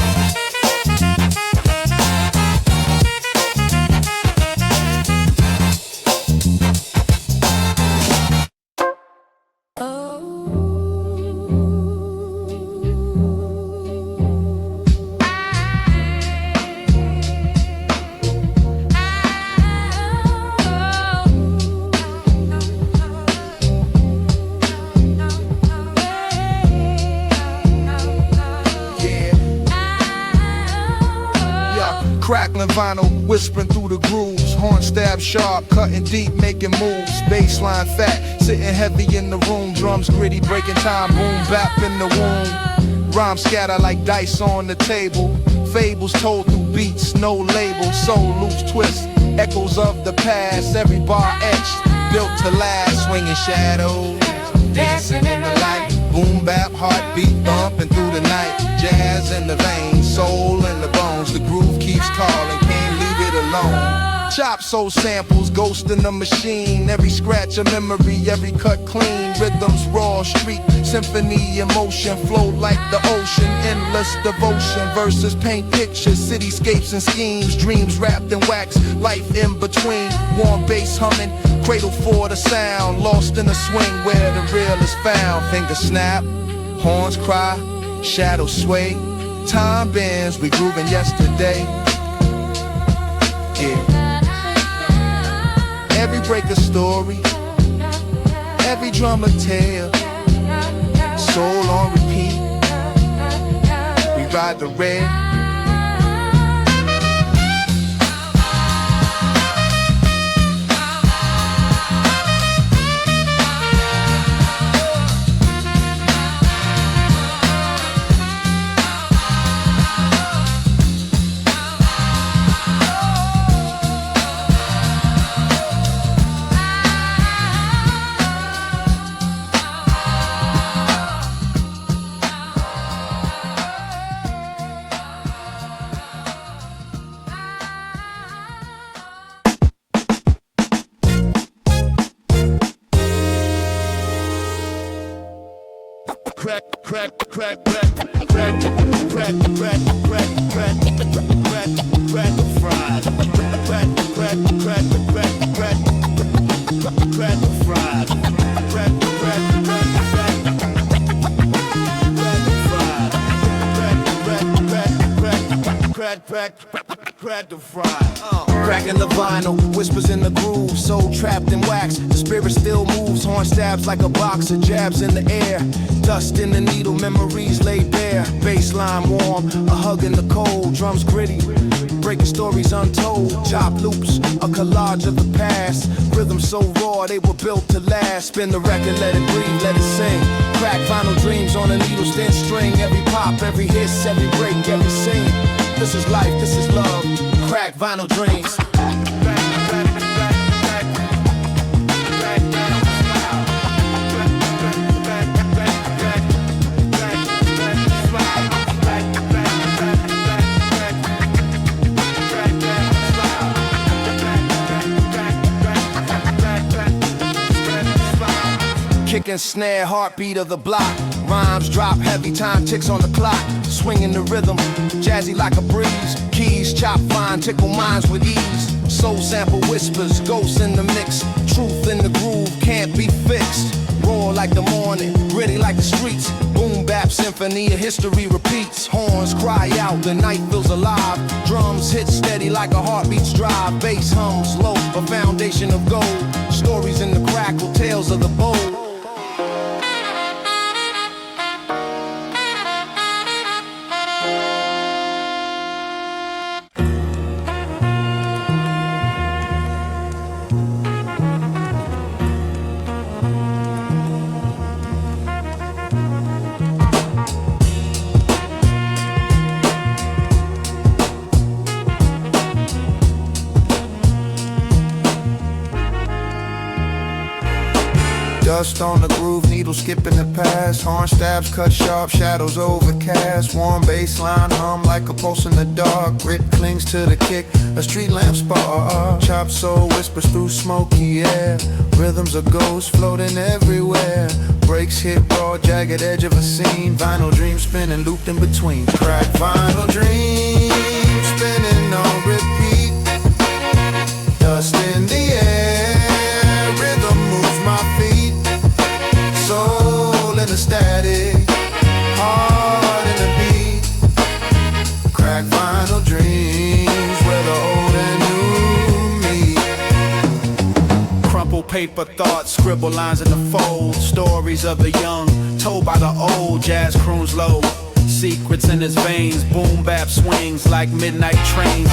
Crackling vinyl, whispering through the grooves. Horn stab sharp, cutting deep, making moves. Bassline fat, sitting heavy in the room. Drums gritty, breaking time, boom bap in the womb. Rhymes scatter like dice on the table. Fables told through beats, no label. Soul loose twist, echoes of the past. Every bar etched, built to last. Swinging shadows, dancing in the light. Boom bap, heartbeat thumping through the night. Jazz in the veins, soul in the bones. The groove keeps calling, can't leave it alone. Chop soul samples, ghost in the machine. Every scratch a memory, every cut clean. Rhythms raw, street symphony, emotion flow like the ocean. Endless devotion, verses paint pictures, cityscapes and schemes. Dreams wrapped in wax, life in between. Warm bass humming, cradle for the sound. Lost in the swing where the real is found. Fingers snap, horns cry, shadows sway. Time bends, we grooving yesterday. Yeah. Every break a story, every drum a tale. Soul on repeat, we ride the red. Crack, crack, crack, crack, crack, crack, crack, crack, crack, crack, crack, fried. Crack, crack, crack, crack, crack, crack, fried. Crack, crack, crack, crack, crack, crack the fry. Cracking the vinyl, whispers in the groove. Soul trapped in wax, the spirit still moves. Horn stabs like a box of jabs in the air. Dust in the needle, memories laid bare. Bass baseline warm, a hug in the cold, drums gritty, breaking stories untold. Chop loops, a collage of the past, rhythms so raw they were built to last. Spin the record, let it breathe, let it sing. Crack vinyl dreams on a needle thin string. Every pop, every hiss, every break, every scene. This is life, this is love. Crack vinyl dreams. Kick and snare, heartbeat of the block. Rhymes drop heavy, time ticks on the clock. Swinging the rhythm, jazzy like a breeze. Keys chop fine, tickle minds with ease. Soul sample whispers, ghosts in the mix. Truth in the groove, can't be fixed. Roar like the morning, gritty like the streets. Boom bap symphony, a history repeats. Horns cry out, the night feels alive. Drums hit steady like a heartbeat's drive. Bass hums low, a foundation of gold. Stories in the crackle, tales of the bold. Dust on the groove, needle skipping the past. Horn stabs cut sharp, shadows overcast. Warm baseline hum like a pulse in the dark. Grit clings to the kick, a street lamp spark. Chop soul whispers through smoky air. Rhythms of ghosts floating everywhere. Breaks hit raw, jagged edge of a scene. Vinyl dreams spinning, looped in between. Crack vinyl dreams spinning on repeat. Dust in the air, rhythm moves my feet. Soul in the static, heart in the beat. Crack vinyl dreams where the old and new meet. Crumple paper thoughts, scribble lines in the fold. Stories of the young, told by the old. Jazz croons low, secrets in his veins. Boom bap swings like midnight trains.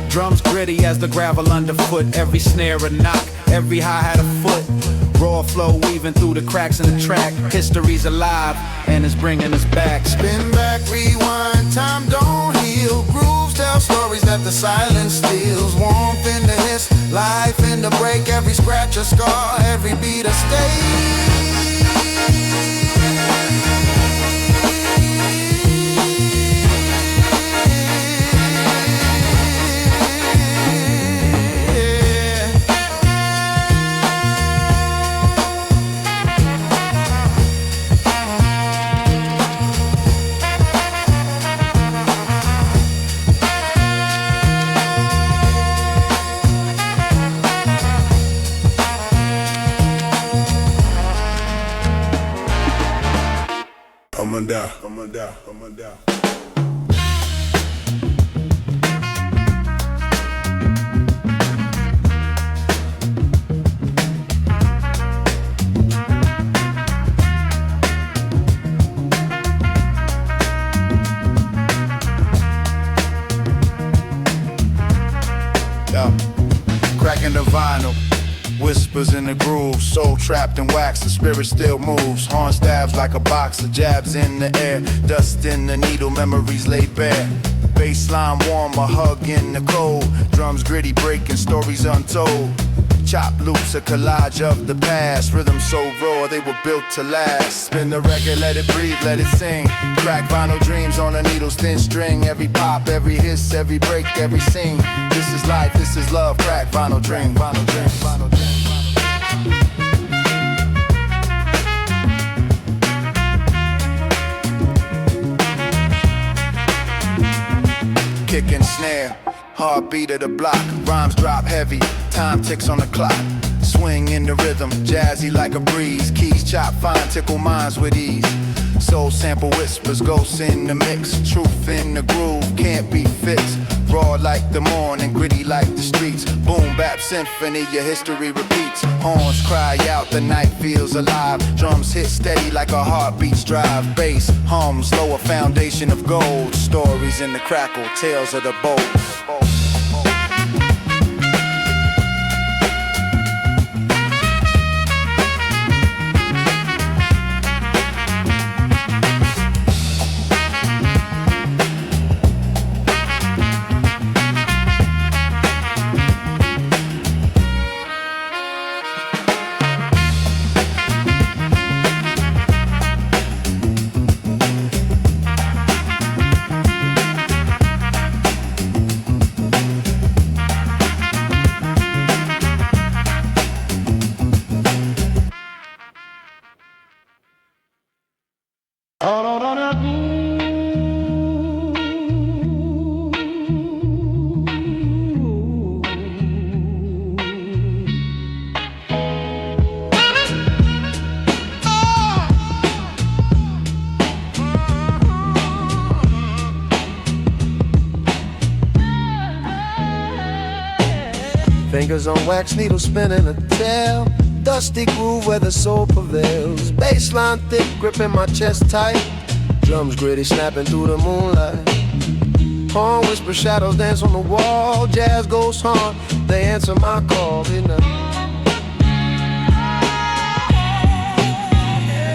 Drums gritty as the gravel underfoot. Every snare a knock, every hi-hat a foot. Raw flow weaving through the cracks in the track. History's alive and it's bringing us back. Spin back, rewind, time don't heal. Grooves tell stories that the silence steals. Warmth in the hiss, life in the break. Every scratch a scar, every beat a stake. I'm a down. Cracking the vinyl, whispers in the groove. Soul trapped in wax, the spirit still moves. Horn stabs like a boxer, jabs in the air. Dust in the needle, memories laid bare. Baseline warm, a hug in the cold. Drums gritty, breaking stories untold. Chop loops, a collage of the past. Rhythm so raw, they were built to last. Spin the record, let it breathe, let it sing. Crack vinyl dreams on a needle's thin string. Every pop, every hiss, every break, every scene. This is life, this is love. Crack vinyl dream, vinyl dream, vinyl dream. Kick and snare, heartbeat of the block. Rhymes drop heavy, time ticks on the clock. Swing in the rhythm, jazzy like a breeze. Keys chop fine, tickle minds with ease. Soul sample whispers, ghosts in the mix. Truth in the groove, can't be fixed. Raw like the morning, gritty like the streets. Boom bap symphony, your history repeats. Horns cry out, the night feels alive. Drums hit steady like a heartbeat's drive. Bass hums, lower foundation of gold. Stories in the crackle, tales of the bold. Fingers on wax, needle spinning a tail. Dusty groove where the soul prevails. Bassline thick, gripping my chest tight. Drums gritty, snapping through the moonlight. Horn whisper, shadows dance on the wall. Jazz goes hard, they answer my call.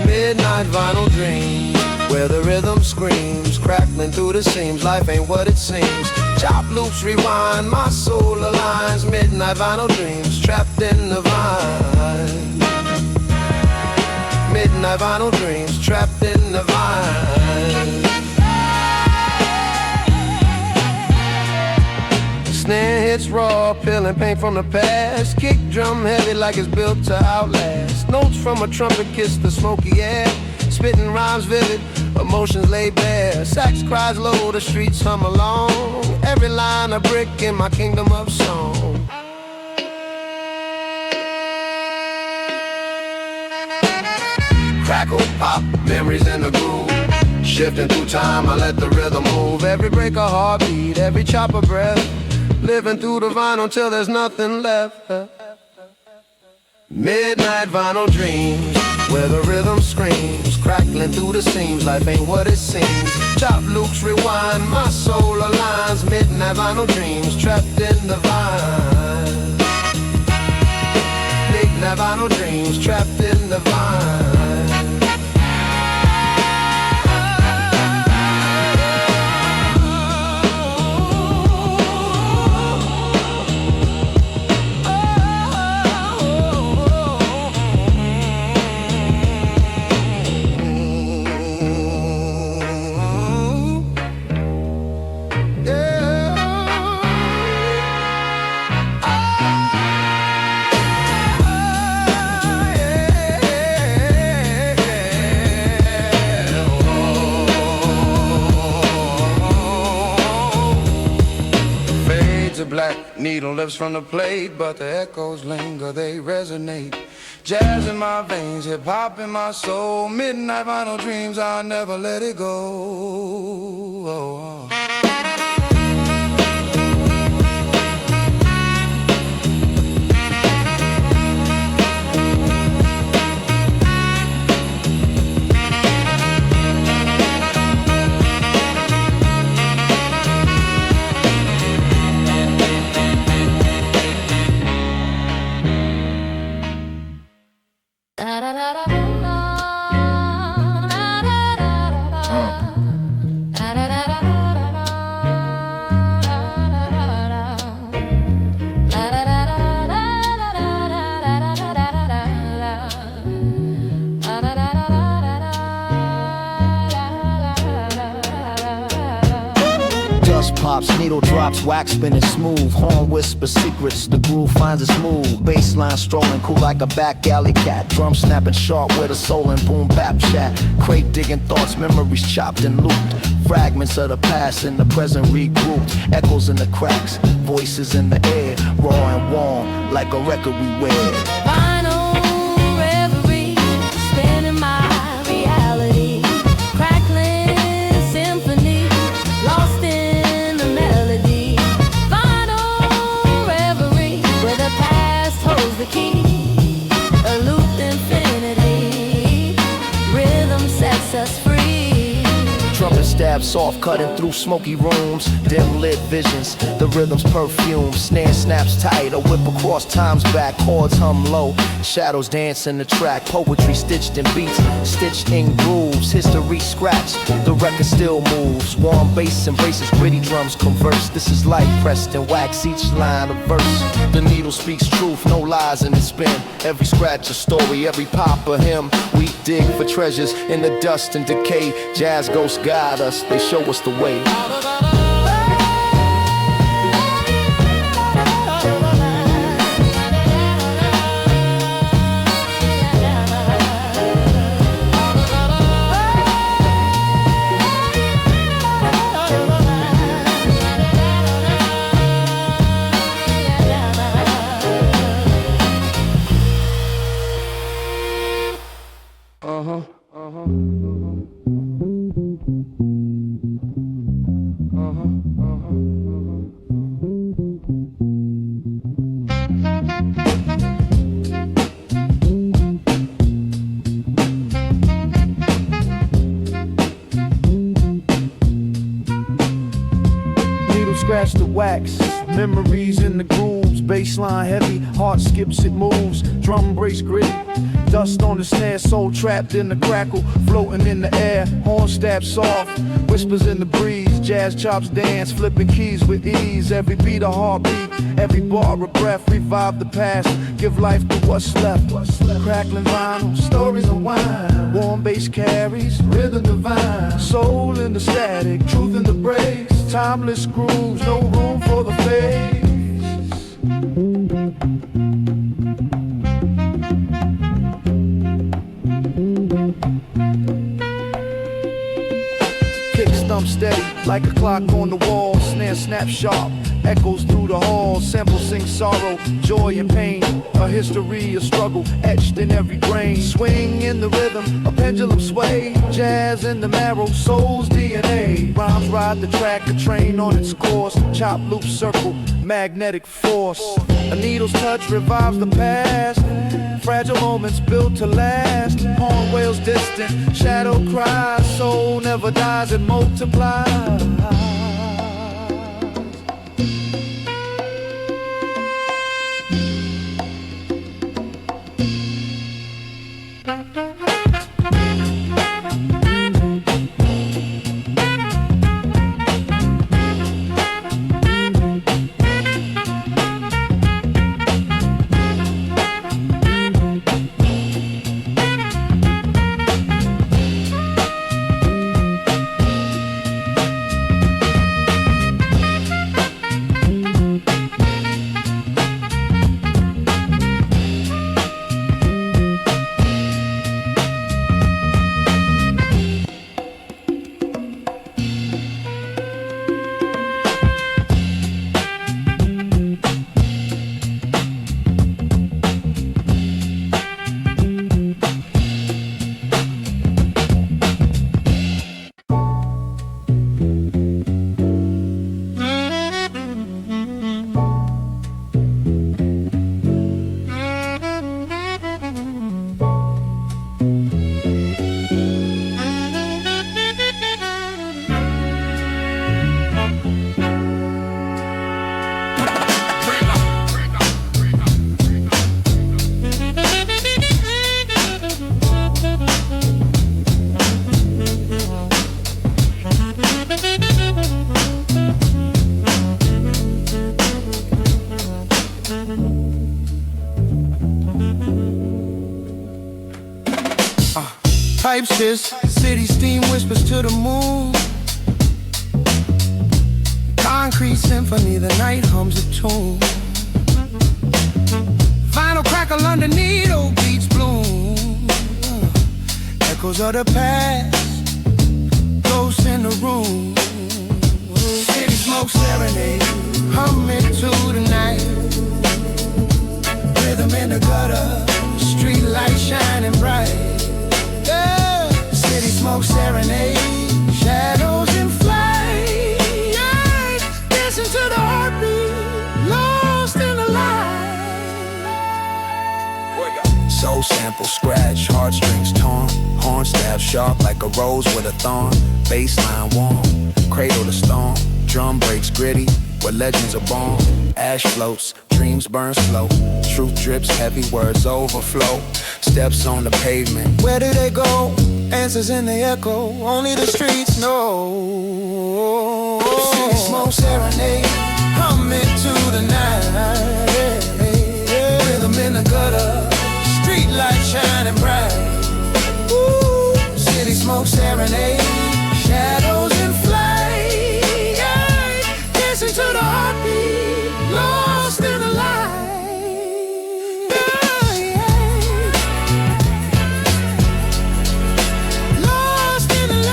Midnight vinyl dreams, where the rhythm screams, crackling through the seams. Life ain't what it seems. Chop loops rewind, my soul aligns. Midnight vinyl dreams, trapped in the vine. Midnight vinyl dreams, trapped in the vine. Snare hits raw, peeling pain from the past. Kick drum heavy like it's built to outlast. Notes from a trumpet kiss the smoky air. Spitting rhymes vivid, emotions laid bare. Sax cries low, the streets hum along. Every line a brick in my kingdom of song. Crackle, pop, memories in the groove. Shifting through time, I let the rhythm move. Every break a heartbeat, every chop a breath. Living through the vinyl until there's nothing left. Midnight vinyl dreams, where the rhythm screams, crackling through the seams. Life ain't what it seems. Chop loops rewind, my soul aligns. Midnight vinyl dreams, trapped in the vine. Midnight vinyl dreams, trapped in the vine. Black needle lifts from the plate, but the echoes linger, they resonate. Jazz in my veins, hip-hop in my soul. Midnight vinyl dreams, I'll never let it go. Pops, needle drops, wax spinning smooth. Horn whispers secrets, the groove finds its move. Bassline strolling cool like a back alley cat. Drum snapping sharp with a soul and boom bap chat. Crate digging thoughts, memories chopped and looped. Fragments of the past in the present regrouped. Echoes in the cracks, voices in the air. Raw and warm like a record we wear. Final reverie, spinning my reality. stab soft, cutting through smoky rooms. Dim lit visions, the rhythm's perfume. Snare snaps tight, a whip across time's back. Chords hum low, shadows dance in the track. Poetry stitched in beats, stitched in grooves. History scratched, the record still moves. Warm bass embraces gritty drums converse. This is life pressed in wax, each line a verse. The needle speaks truth, no lies in its spin. Every scratch a story, every pop a hymn. We dig for treasures in the dust and decay. Jazz ghosts guide us, they show us the way. Scratch the wax, memories in the grooves. Bassline heavy, heart skips, it moves. Drum brace gritty, dust on the snare. Soul trapped in the crackle, floating in the air. Horn stab soft, whispers in the breeze. Jazz chops dance, flipping keys with ease. Every beat a heartbeat, every bar a breath. Revive the past, give life to what's left. Crackling vinyl, stories of wine. Warm bass carries, rhythm divine. Soul in the static, truth in the breaks. Timeless grooves, no room for the fakes. Kick stump steady, like a clock on the wall. Snare snap sharp, echoes through the halls. Samples sing sorrow, joy and pain. A history, a struggle, etched in every grain. Swing in the rhythm, a pendulum sway. Jazz in the marrow, soul's DNA. Rhymes ride the track, a train on its course. Chop, loop, circle, magnetic force. A needle's touch revives the past. Fragile moments built to last. Horn wails distant, shadow cries. Soul never dies, it multiplies. Pipes hiss, city steam whispers to the moon. Concrete symphony, the night hums a tune. Vinyl crackle underneath, old beats bloom. Echoes of the past, ghosts in the room. City smoke serenade, humming to the night. Rhythm in the gutter, street light shining bright. City smoke serenade, shadows in flight. Dancing to the heartbeat, lost in the light. So soul sample scratch, heartstrings torn, horn stab sharp like a rose with a thorn, baseline warm, cradle to storm, drum breaks gritty, where legends are born, ash floats, dreams burn slow, truth drips, heavy words overflow, steps on the pavement. Where do they go? Answers in the echo, only the streets know. City smoke serenade, Hum into the night, rhythm in the gutter, street light shining bright. ooh, city smoke serenade, shadows in flight, Dancing to the heartbeat, lost in the light. Lost in the light.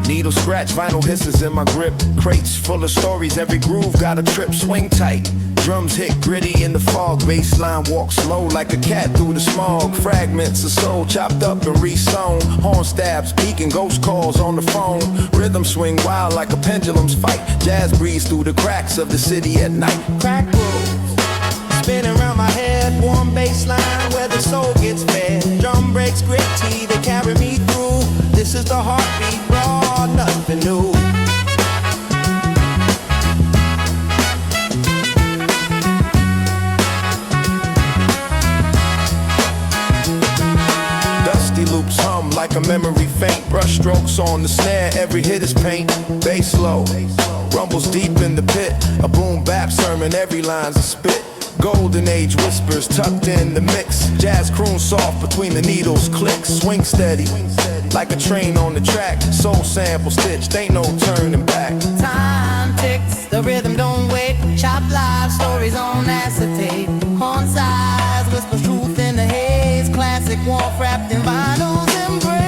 Needle scratch, vinyl hisses in my grip. Crates full of stories, every groove got a trip. Swing tight, drums hit gritty in the fog. Bassline walk slow like a cat through the smog. Fragments of soul chopped up and re-sewn. Horn stabs, peaking ghost calls on the phone. Rhythm swing wild like a pendulum's fight. Jazz breeze through the cracks of the city at night. Crack grooves, spinning around my head. Warm baseline where the soul gets fed. Drum breaks gritty, they carry me through. This is the heartbeat, raw, nothing new. Dusty loops hum like a memory faint. Brush strokes on the snare, every hit is paint. Bass low, rumbles deep in the pit. A boom bap sermon, every line's a spit. Golden age whispers tucked in the mix. Jazz croon soft between the needles, clicks. Swing steady, like a train on the track. Soul sample stitched, ain't no turning back. Time ticks, the rhythm don't wait. Chop live stories on acetate. Horn size, whispers truth in the haze. Classic warmth wrapped in vinyl's embrace.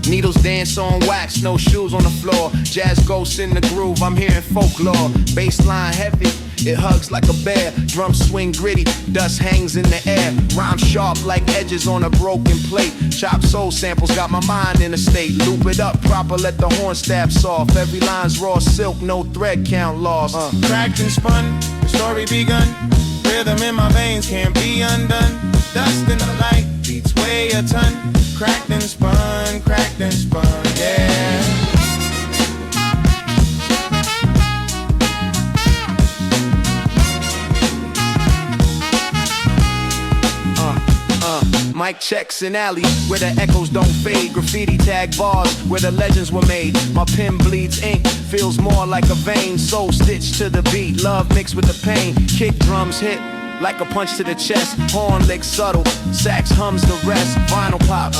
Needles dance on wax, no shoes on the floor. Jazz ghosts in the groove, I'm hearing folklore. Bassline heavy, it hugs like a bear. Drums swing gritty, dust hangs in the air. Rhyme sharp like edges on a broken plate. Chop soul samples, got my mind in a state. Loop it up proper, let the horn stab soft. Every line's raw silk, no thread count lost. Cracked and spun, story begun. Rhythm in my veins can't be undone. Dust in the light, beats weigh a ton. Cracked and spun, yeah. Mic checks in alley where the echoes don't fade. Graffiti tag bars where the legends were made. My pen bleeds ink, feels more like a vein. Soul stitched to the beat, love mixed with the pain. Kick drums hit like a punch to the chest. Horn licks subtle, sax hums the rest. Vinyl pops,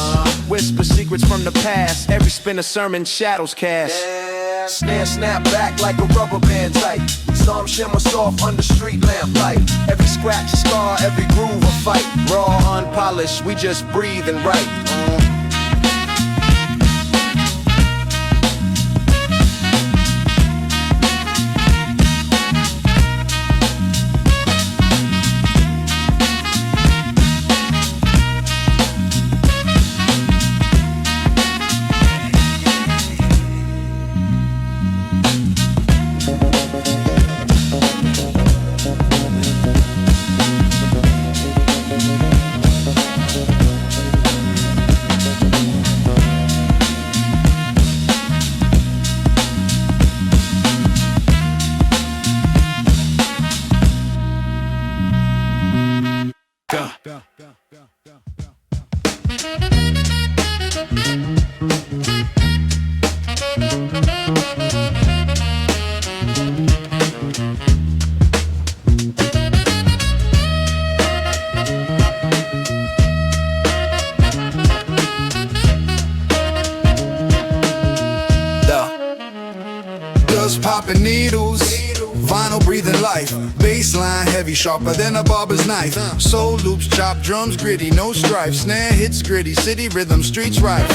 whisper secrets from the past. Every spin a sermon, shadows cast. Snare snap back like a rubber band tight. Some shimmer soft under street lamp light. Every scratch, scar, every groove a fight. Raw, unpolished, we just breathe and write. Popping needles, vinyl breathing life. Bassline heavy, sharper than a barber's knife. Soul loops, chop drums gritty, no strife. Snare hits gritty, city rhythm, streets rife.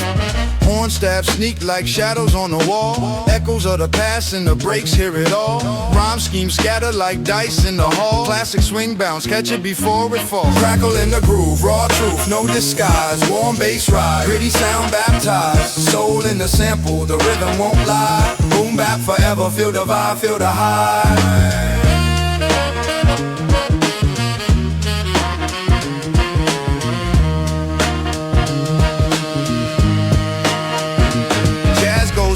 Horn stabs sneak like shadows on the wall. Echoes of the past and the breaks, hear it all. Rhyme schemes scatter like dice in the hall. Classic swing bounce, catch it before it falls. Crackle in the groove, raw truth, no disguise. Warm bass ride, gritty sound baptized. Soul in the sample, the rhythm won't lie. Boom bap forever, feel the vibe, feel the high.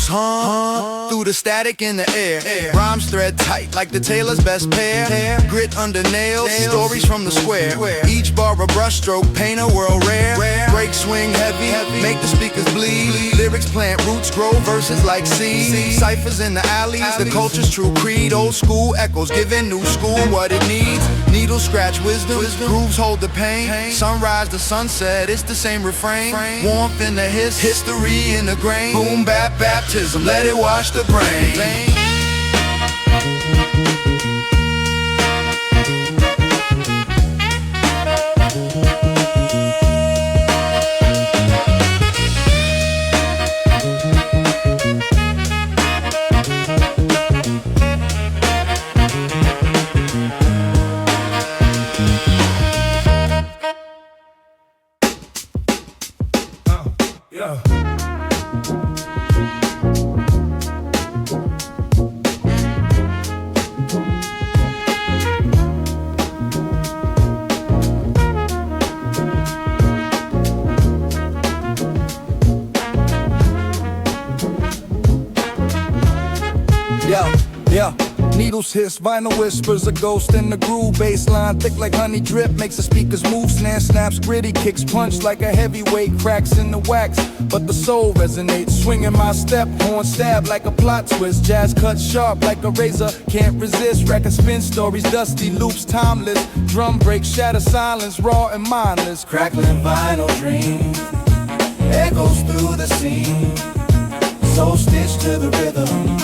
Hum through the static in the air. Rhymes thread tight like the tailor's best pair. Grit under nails, stories from the square. Each bar a brushstroke, paint a world rare. Break swing heavy, make the speakers bleed. Lyrics plant roots, grow verses like seeds. Ciphers in the alleys, the culture's true creed. Old school echoes giving new school what it needs. Needles scratch wisdom, grooves hold the pain. Sunrise to sunset, it's the same refrain. Warmth in the history in the grain. Boom bap baptism, let it wash the brain. Needles hiss, vinyl whispers, a ghost in the groove. Bassline thick like honey drip, makes the speakers move. Snare snaps gritty, kicks punch like a heavyweight. Cracks in the wax, but the soul resonates. Swinging my step, horn stab like a plot twist. Jazz cuts sharp like a razor, can't resist. Record spin stories, dusty loops, timeless. Drum break, shatter silence, raw and mindless. Crackling vinyl dreams, echoes through the scene. Soul stitched to the rhythm,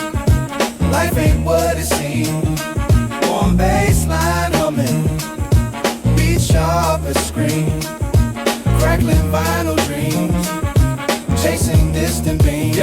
life ain't what it seems. Warm bass line humming, beat sharp as scream. Crackling vinyl dreams, chasing distant beams.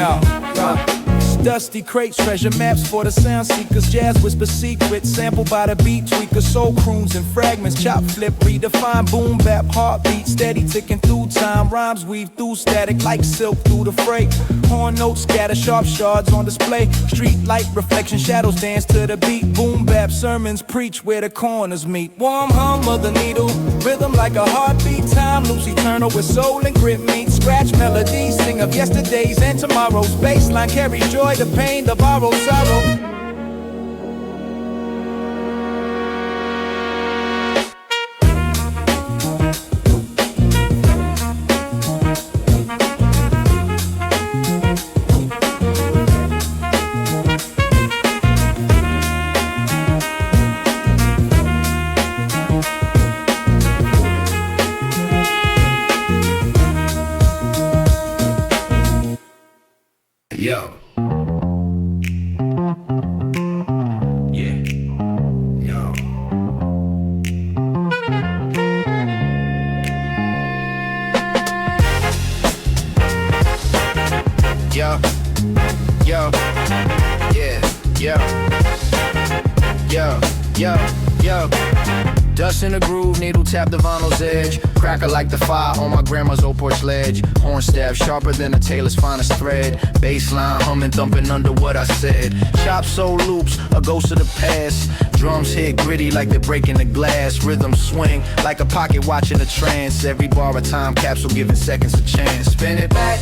Dusty crates, treasure maps for the sound seekers. Jazz whisper secrets, sampled by the beat tweakers. Soul croons and fragments, chop flip, redefine. Boom bap, heartbeat, steady ticking through time. Rhymes weave through static like silk through the freight. Horn notes scatter, sharp shards on display. Street light reflection, shadows dance to the beat. Boom bap, sermons preach where the corners meet. Warm hum of the needle, rhythm like a heartbeat. Time loops eternal with soul and grit meet. Scratch melodies, sing of yesterdays and tomorrows. Bassline carries joy, the pain, the borrowed sorrow. Yo. Dust in the groove, needle tap the vinyl's edge. Cracker like the fire on my grandma's old porch ledge. Horn staff sharper than a tailor's finest thread. Bassline humming, thumping under what I said. Chop soul loops, a ghost of the past. Drums hit gritty like they're breaking the glass. Rhythm swing like a pocket watching a trance. Every bar a time capsule giving seconds a chance. Spin it back,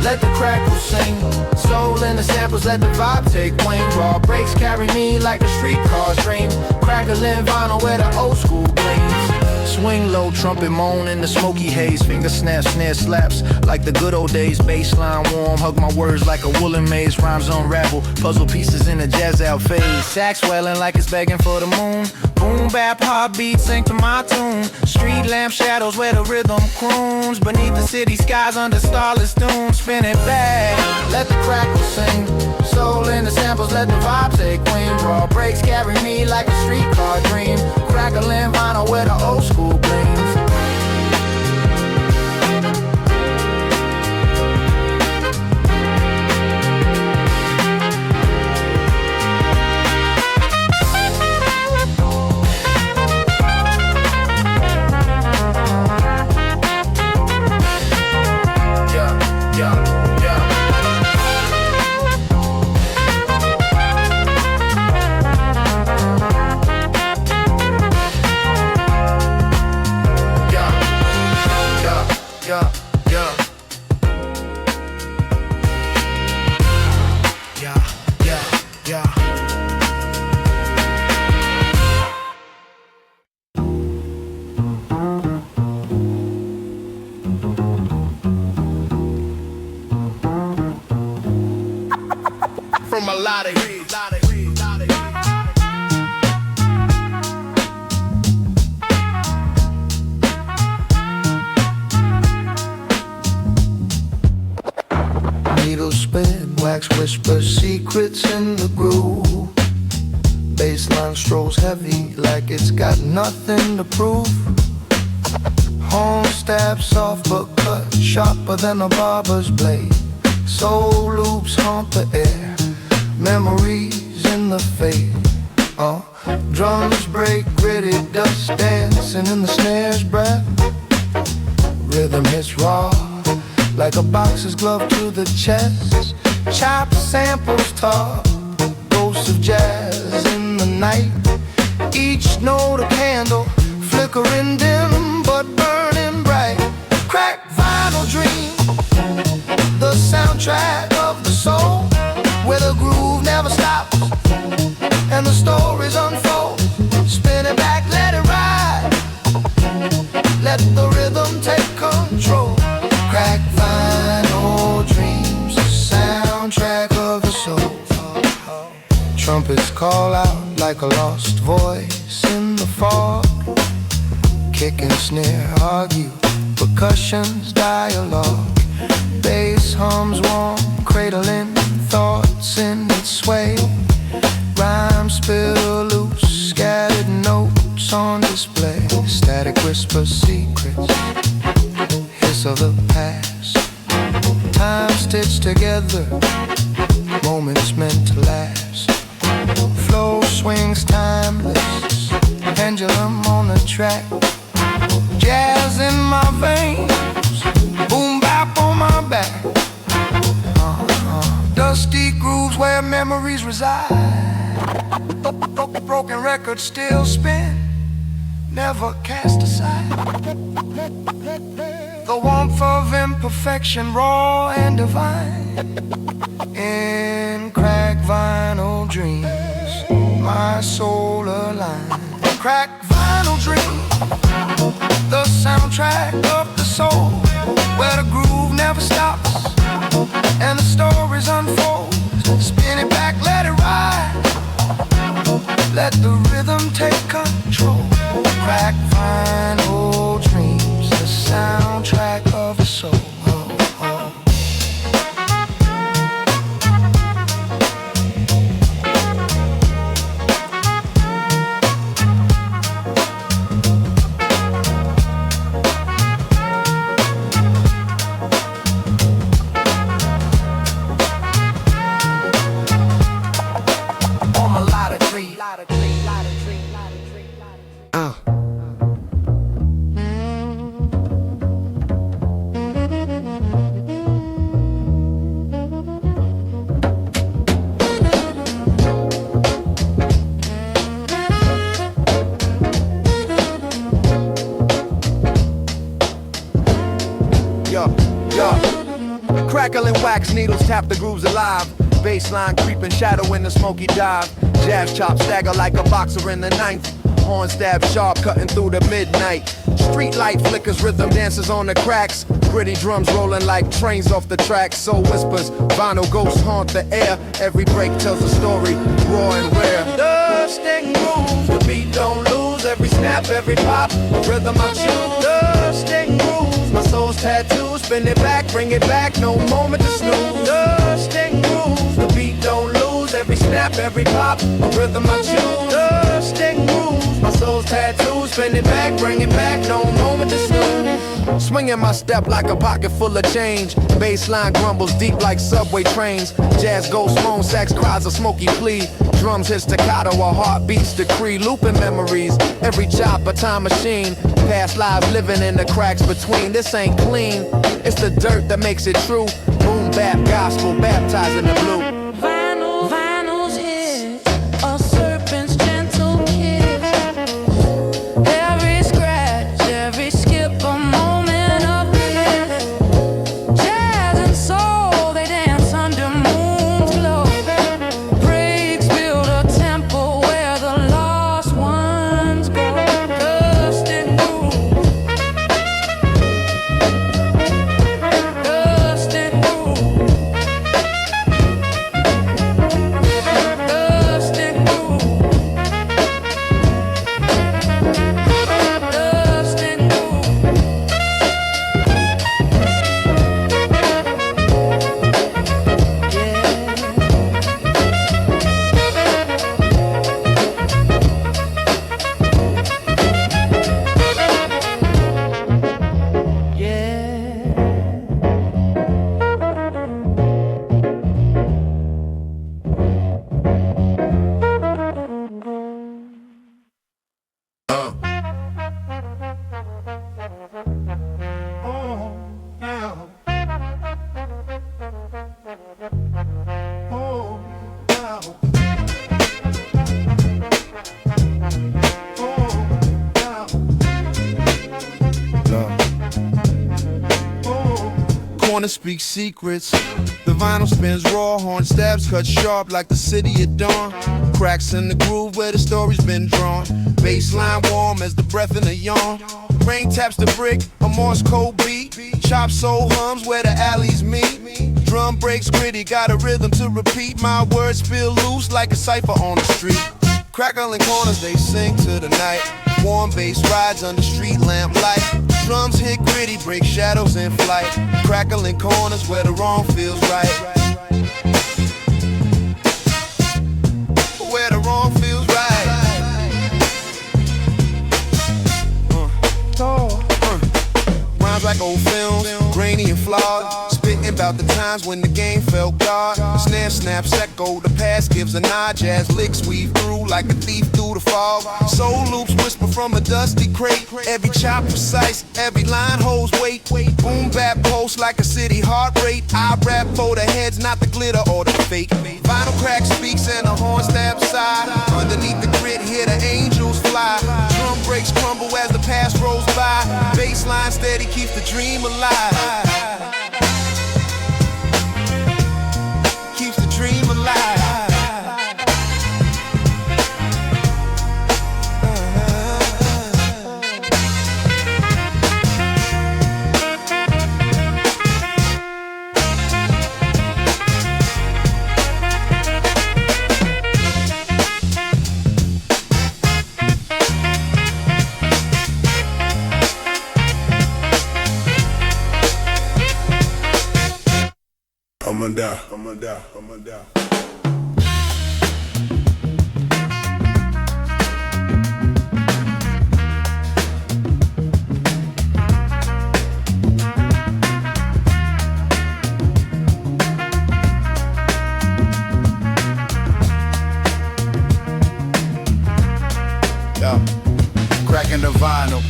let the crackle sing. Soul in the samples, let the vibe take wing. Raw breaks carry me like a streetcar dream. Crackling vinyl where the old school gleams. Swing low, trumpet moan in the smoky haze. Finger snaps, snare slaps like the good old days. Bassline warm, hug my words like a woolen maze. Rhymes unravel, puzzle pieces in a jazz out phase. Sax swelling like it's begging for the moon. Boom bap heartbeat sing to my tune. Street lamp shadows where the rhythm croons. Beneath the city skies under starless doom. Spin it back, let the crackle sing. Soul in the samples, let the vibe take wing. Raw breaks carry me like a streetcar dream. Crackling vinyl where the old school gleams. From a lot of hits. Needles spin, wax whisper secrets in the groove. Bassline strolls heavy like it's got nothing to prove. Horn stab soft but cut sharper than a barber's blade. Soul loops haunt the air, memories in the fade. Drums break gritty, dust dancing in the snare's breath. Rhythm hits raw like a boxer's glove to the chest. Chop samples talk, ghosts of jazz in the night. Each note a candle, flickering dim but burning bright. Crack vinyl dream, the soundtrack of the soul, where the groove never stops and the stories unfold. Spin it back, let it ride, let the rhythm take control. Crack vinyl dreams, the soundtrack of the soul. Trumpets call out like a lost voice in the fog. Kick and snare argue, percussion's dialogue. Bass hums warm, cradling thoughts in its sway. Rhymes spill loose, scattered notes on display. Static whisper secrets, hiss of the past. Time stitched together, moments meant to last. Flow swings timeless, pendulum on the track. Jazz in my veins, boom bap on my back. Dusty grooves where memories reside. Broken records still spin, never cast aside. The warmth of imperfection, raw and divine. In crack vinyl dreams, my soul aligned. Crack vinyl dreams, the soundtrack of the soul, where the groove never stops and the stories unfold. Spin it back, let it ride, let the rhythm take control. Crack vinyl dreams, the soundtrack of the soul. Crackling wax needles tap the grooves alive. Baseline creeping, shadow in the smoky dive. Jazz chop stagger like a boxer in the ninth. Horn stab sharp, cutting through the midnight. Street light flickers, rhythm dances on the cracks. Gritty drums rolling like trains off the tracks. Soul whispers, vinyl ghosts haunt the air. Every break tells a story, raw and rare. Dust and grooves, the beat don't lose. Every snap, every pop, a rhythm I choose. Dust and grooves, my soul's tattoo. Spin it back, bring it back, no moment to snooze. Dust and grooves, the beat don't lose. Every snap, every pop, a rhythm I choose. Dust and grooves, my soul's tattoo. Spin it back, bring it back, no moment to snooze. Swinging my step like a pocket full of change. Bassline grumbles deep like subway trains. Jazz ghost moan, sax cries a smoky plea. Drums hit staccato, our heartbeats decree. Looping memories, every chop a time machine. Past lives living in the cracks between. This ain't clean, it's the dirt that makes it true. Boom bap gospel, baptized in the blue. Vinyl's hit, a serpent's gentle kiss. Every scratch, every skip, a moment of bliss. Jazz and soul, they dance under moon's glow. Breaks build a temple where the lost ones go. Dust and groove, dust and groove. Dust and groove, dust and Corner speaks secrets. The vinyl spins raw, horn stabs cut sharp like the city at dawn. Cracks in the groove where the story's been drawn. Baseline warm as the breath in a yawn. Rain taps the brick, a Morse code beat. Chop soul hums where the alleys meet. Drum breaks gritty, got a rhythm to repeat. My words feel loose like a cipher on the street. Crackling corners, they sing to the night. Warm bass rides under street lamp light. Drums hit gritty, break shadows in flight. Crackling corners where the wrong feels right. Where the wrong feels right. Rhymes like old films, grainy and flawed. Spitting about the times when the game felt God. Snare snaps echo, the past gives a nod. Jazz licks weave through like a thief through the fog. Soul loops whisper from a dusty crate. Every chop precise, every line holds weight. Boom bap pulse like a city heart rate. I rap for the heads, not the glitter or the fake. Vinyl crack speaks and a horn stab side. Underneath the grid, hear the angels fly. Drum breaks crumble as the past rolls by. Baseline steady keeps the dream alive. Keeps the dream alive. I'ma die, I'ma die, I'ma die. vinyl.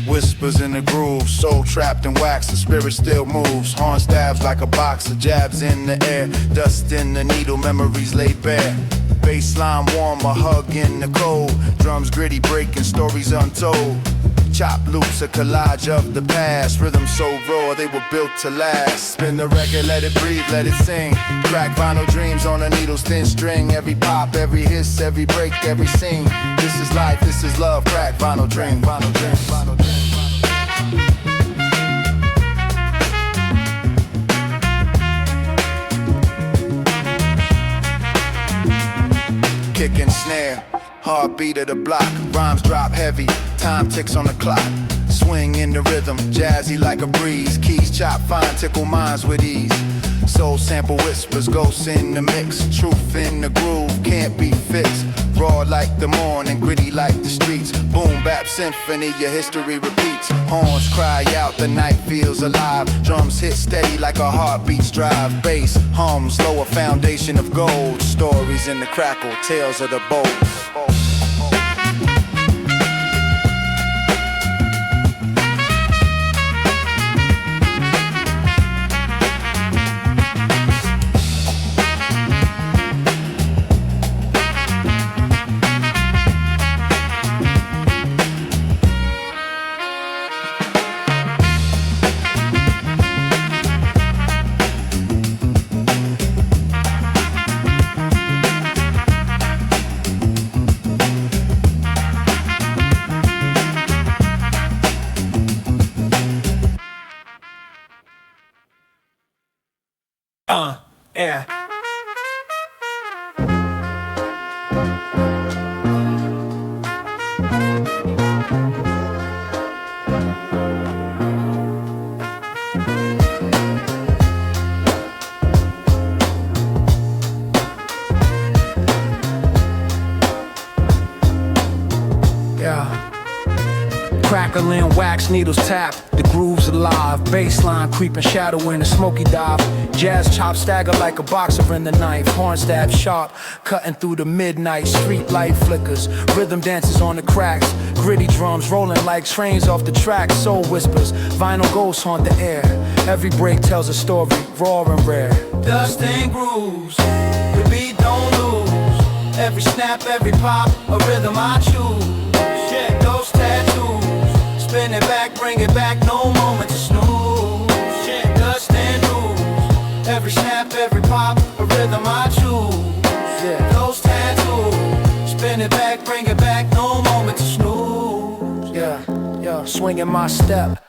Whispers in the groove, soul trapped in wax, the spirit still moves. Horn stabs like a boxer, jabs in the air, dust in the needle, memories laid bare. Bassline warm, a hug in the cold. Drums gritty, breaking stories untold. Chop loops, a collage of the past. Rhythm so raw, they were built to last. Spin the record, let it breathe, let it sing. Crack vinyl dreams on a needle's thin string. Every pop, every hiss, every break, every scene. This is life, this is love. Crack vinyl dream, vinyl dream, vinyl dream. Kick and snare, heartbeat of the block. Rhymes drop heavy, time ticks on the clock. Swing in the rhythm, jazzy like a breeze. Keys chop fine, tickle minds with ease. Soul sample whispers, ghosts in the mix. Truth in the groove, can't be fixed. Raw like the morning, gritty like the streets. Boom bap symphony, your history repeats. Horns cry out, the night feels alive. Drums hit steady like a heartbeat's drive. Bass hums, lower foundation of gold. Stories in the crackle, tales of the bold. Yeah. Crackling, wax needles tap, the groove's alive. Bassline creeping, shadow in a smoky dive. Jazz chop stagger like a boxer in the knife. Horn stab sharp, cutting through the midnight. Street light flickers, rhythm dances on the cracks. Gritty drums rolling like trains off the track. Soul whispers, vinyl ghosts haunt the air. Every break tells a story, raw and rare. Dust and grooves, the beat don't lose. Every snap, every pop, a rhythm I choose. Check those tattoos, spin it back, bring it back, no moment to snooze. Check dust and grooves, every snap, every pop, a rhythm I choose. Yeah. Those tattoos, spin it back, bring it back, no moment to snooze. Yeah, swinging my step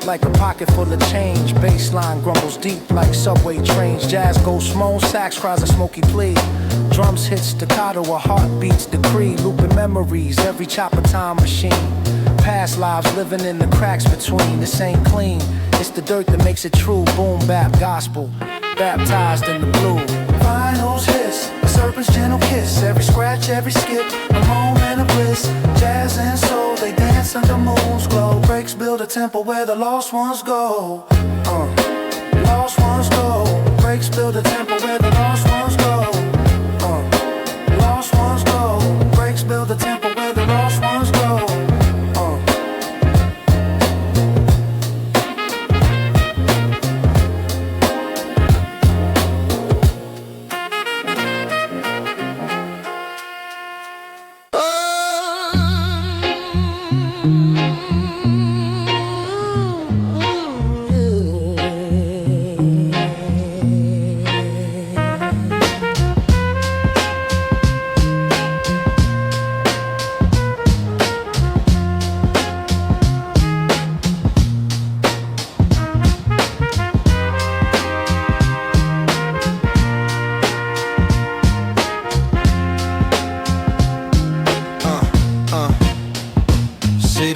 like a pocket full of change. Bassline grumbles deep like subway trains. Jazz goes small, sax cries a smoky plea. Drums hit staccato, a heartbeat's decree. Looping memories, every chopper time machine. Past lives living in the cracks between. This ain't clean, it's the dirt that makes it true. Boom bap gospel, baptized in the blue. Vinyls hiss, a serpent's gentle kiss. Every scratch, every skip, a moment of bliss. Jazz and soul, they dance under moon's glow. Breaks build a temple where the lost ones go. Lost ones go. Breaks build a temple where the lost ones go. Lost ones go. Breaks build a temple where the lost ones go.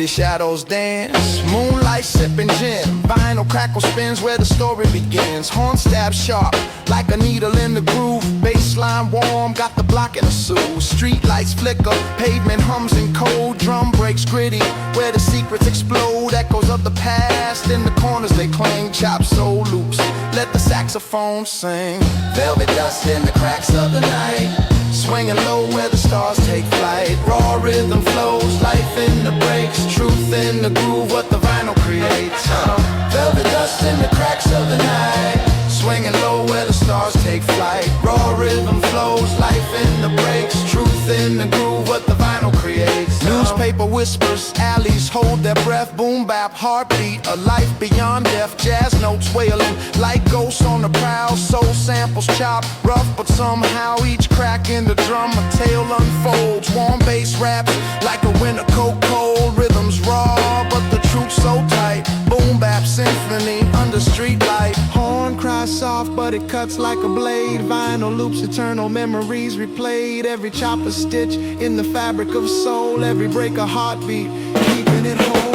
Shadows dance, moonlight sipping gin. Vinyl crackle spins where the story begins. Horn stab sharp, like a needle in the groove. Bassline warm, got the block in a soothe. Street lights flicker, pavement hums in cold. Drum breaks gritty, where the secrets explode. Echoes of the past, in the corners they clang. Chop soul loops, let the saxophone sing. Velvet dust in the cracks of the night. Swinging low where the stars take flight. Raw rhythm flows, life in the breaks. Truth Truth in the groove, what the vinyl creates. Velvet dust in the cracks of the night. Swinging low where the stars take flight. Raw rhythm flows, life in the breaks. Truth in the groove, what the vinyl creates. Newspaper whispers, alleys hold their breath. Boom bap, heartbeat, a life beyond death. Jazz notes wailing like ghosts on the prowl. Soul samples chop, rough but somehow each crack in the drum a tale unfolds. Warm bass raps like a winter cold cold. Rhythms raw but the truth so tight. Boom bap symphony under street light. Horn cries soft, but it cuts like a blade. Vinyl loops, eternal memories replayed. Every chop a stitch in the fabric of soul. Every break a heartbeat, keeping it whole.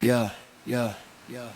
Yeah, yeah, yeah.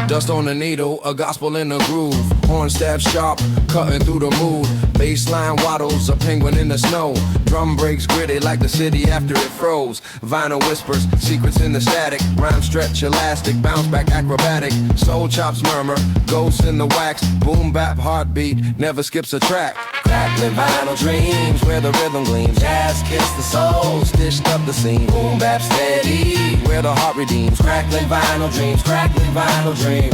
Dust on the needle, a gospel in the groove. Horn stab sharp, cutting through the mood. Bassline waddles, a penguin in the snow. Drum breaks gritty like the city after it froze. Vinyl whispers, secrets in the static. Rhyme stretch elastic, bounce back acrobatic. Soul chops murmur, ghosts in the wax. Boom bap heartbeat, never skips a track. Crackling vinyl dreams where the rhythm gleams. Jazz kiss the soul, stitched up the scene. Boom bap steady where the heart redeems. Crackling vinyl dreams, crackling vinyl dreams.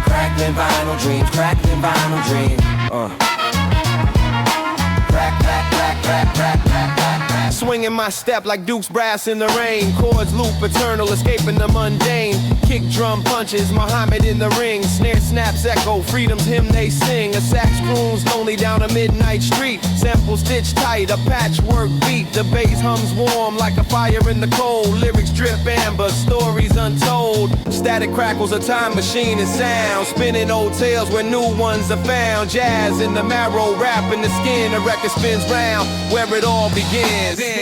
Crackling vinyl dreams, crackling vinyl dream. Crack, crack, crack, crack, crack, crack, crack, crack. Swinging my step like Duke's brass in the rain. Chords loop eternal, escaping the mundane. Kick drum punches, Muhammad in the ring. Snare snaps echo, freedom's hymn they sing. A sax croons lonely down a midnight street. Sample stitched tight, a patchwork beat. The bass hums warm like a fire in the cold. Lyrics drip amber, stories untold. Static crackles, a time machine and sound. Spinning old tales where new ones are found. Jazz in the marrow, rap in the skin. The record spins round where it all begins. Yeah.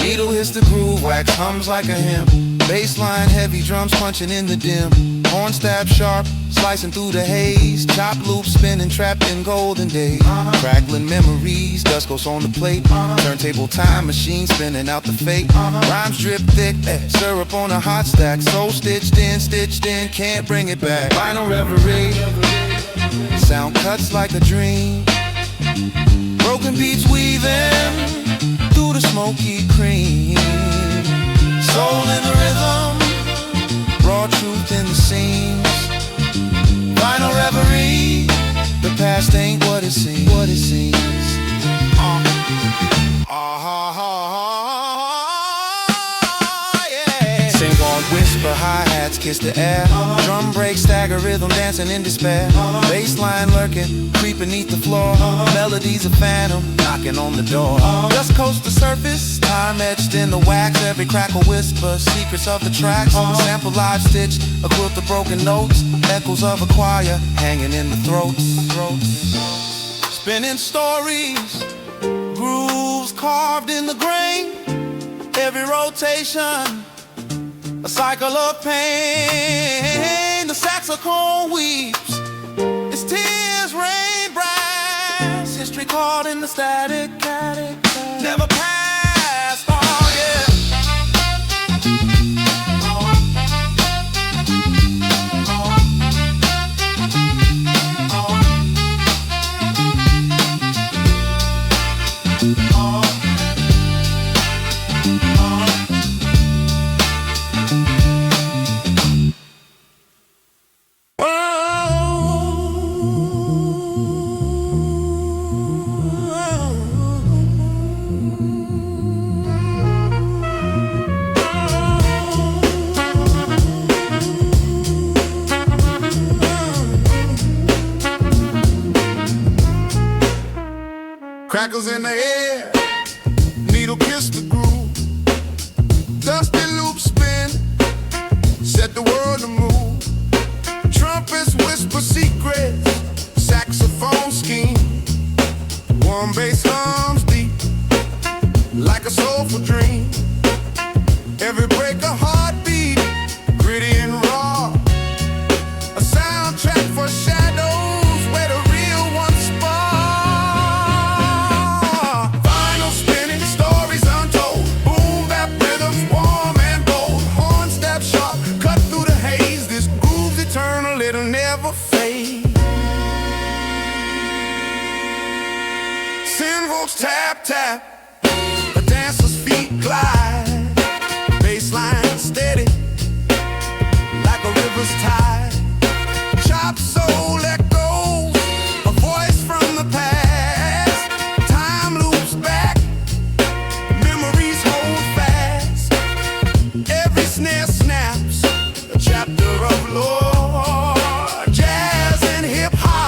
Needle hits the groove, wax hums like a hymn. Bassline heavy, drums punching in the dim. Horn stab sharp, slicing through the haze. Chop loop spinning, trapped in golden days. Crackling memories, dust goes on the plate. Turntable time machine spinning out the fate. Rhymes drip thick, syrup on a hot stack. Soul stitched in, can't bring it back. Vinyl reverie, sound cuts like a dream. Broken beats weaving through the smoky cream. Soul in the rhythm, raw truth in the seams. Vinyl reverie, the past ain't what it seems. Yeah. Sing on whisper, hi-hats kiss the air. Drum break, stagger rhythm, dancing in despair. Bassline lurking, creep beneath the floor. Melodies a phantom, knocking on the door. Dust coats the surface, time etched in the wax. Every crackle whisper, secrets of the tracks. Sample live stitched, a quilt of broken notes. Echoes of a choir, hanging in the throats. Spinning stories, grooves carved in the grain. Every rotation, a cycle of pain. The saxophone weeps, its tears rain brass. History caught in the static, never passed. Oh yeah. Crackles in the air, needle kiss the groove. Dusty loops spin, set the world to move. Trumpets whisper secrets, saxophone scheme. Warm bass hums deep, like a soulful dream. Every break a heartbeat, gritty and raw. A soundtrack for shadows where the real ones spar. Vinyl spinning, stories untold. Boom bap rhythms, warm and bold. Horn stab sharp, cut through the haze. This groove's eternal, it'll never fade. Cymbals tap tap, the dancer's feet glide. Bassline steady, like a river's tide. Chop soul echoes, a voice from the past. Time loops back, memories hold fast. Every snare snaps, a chapter of lore. Jazz and hip-hop,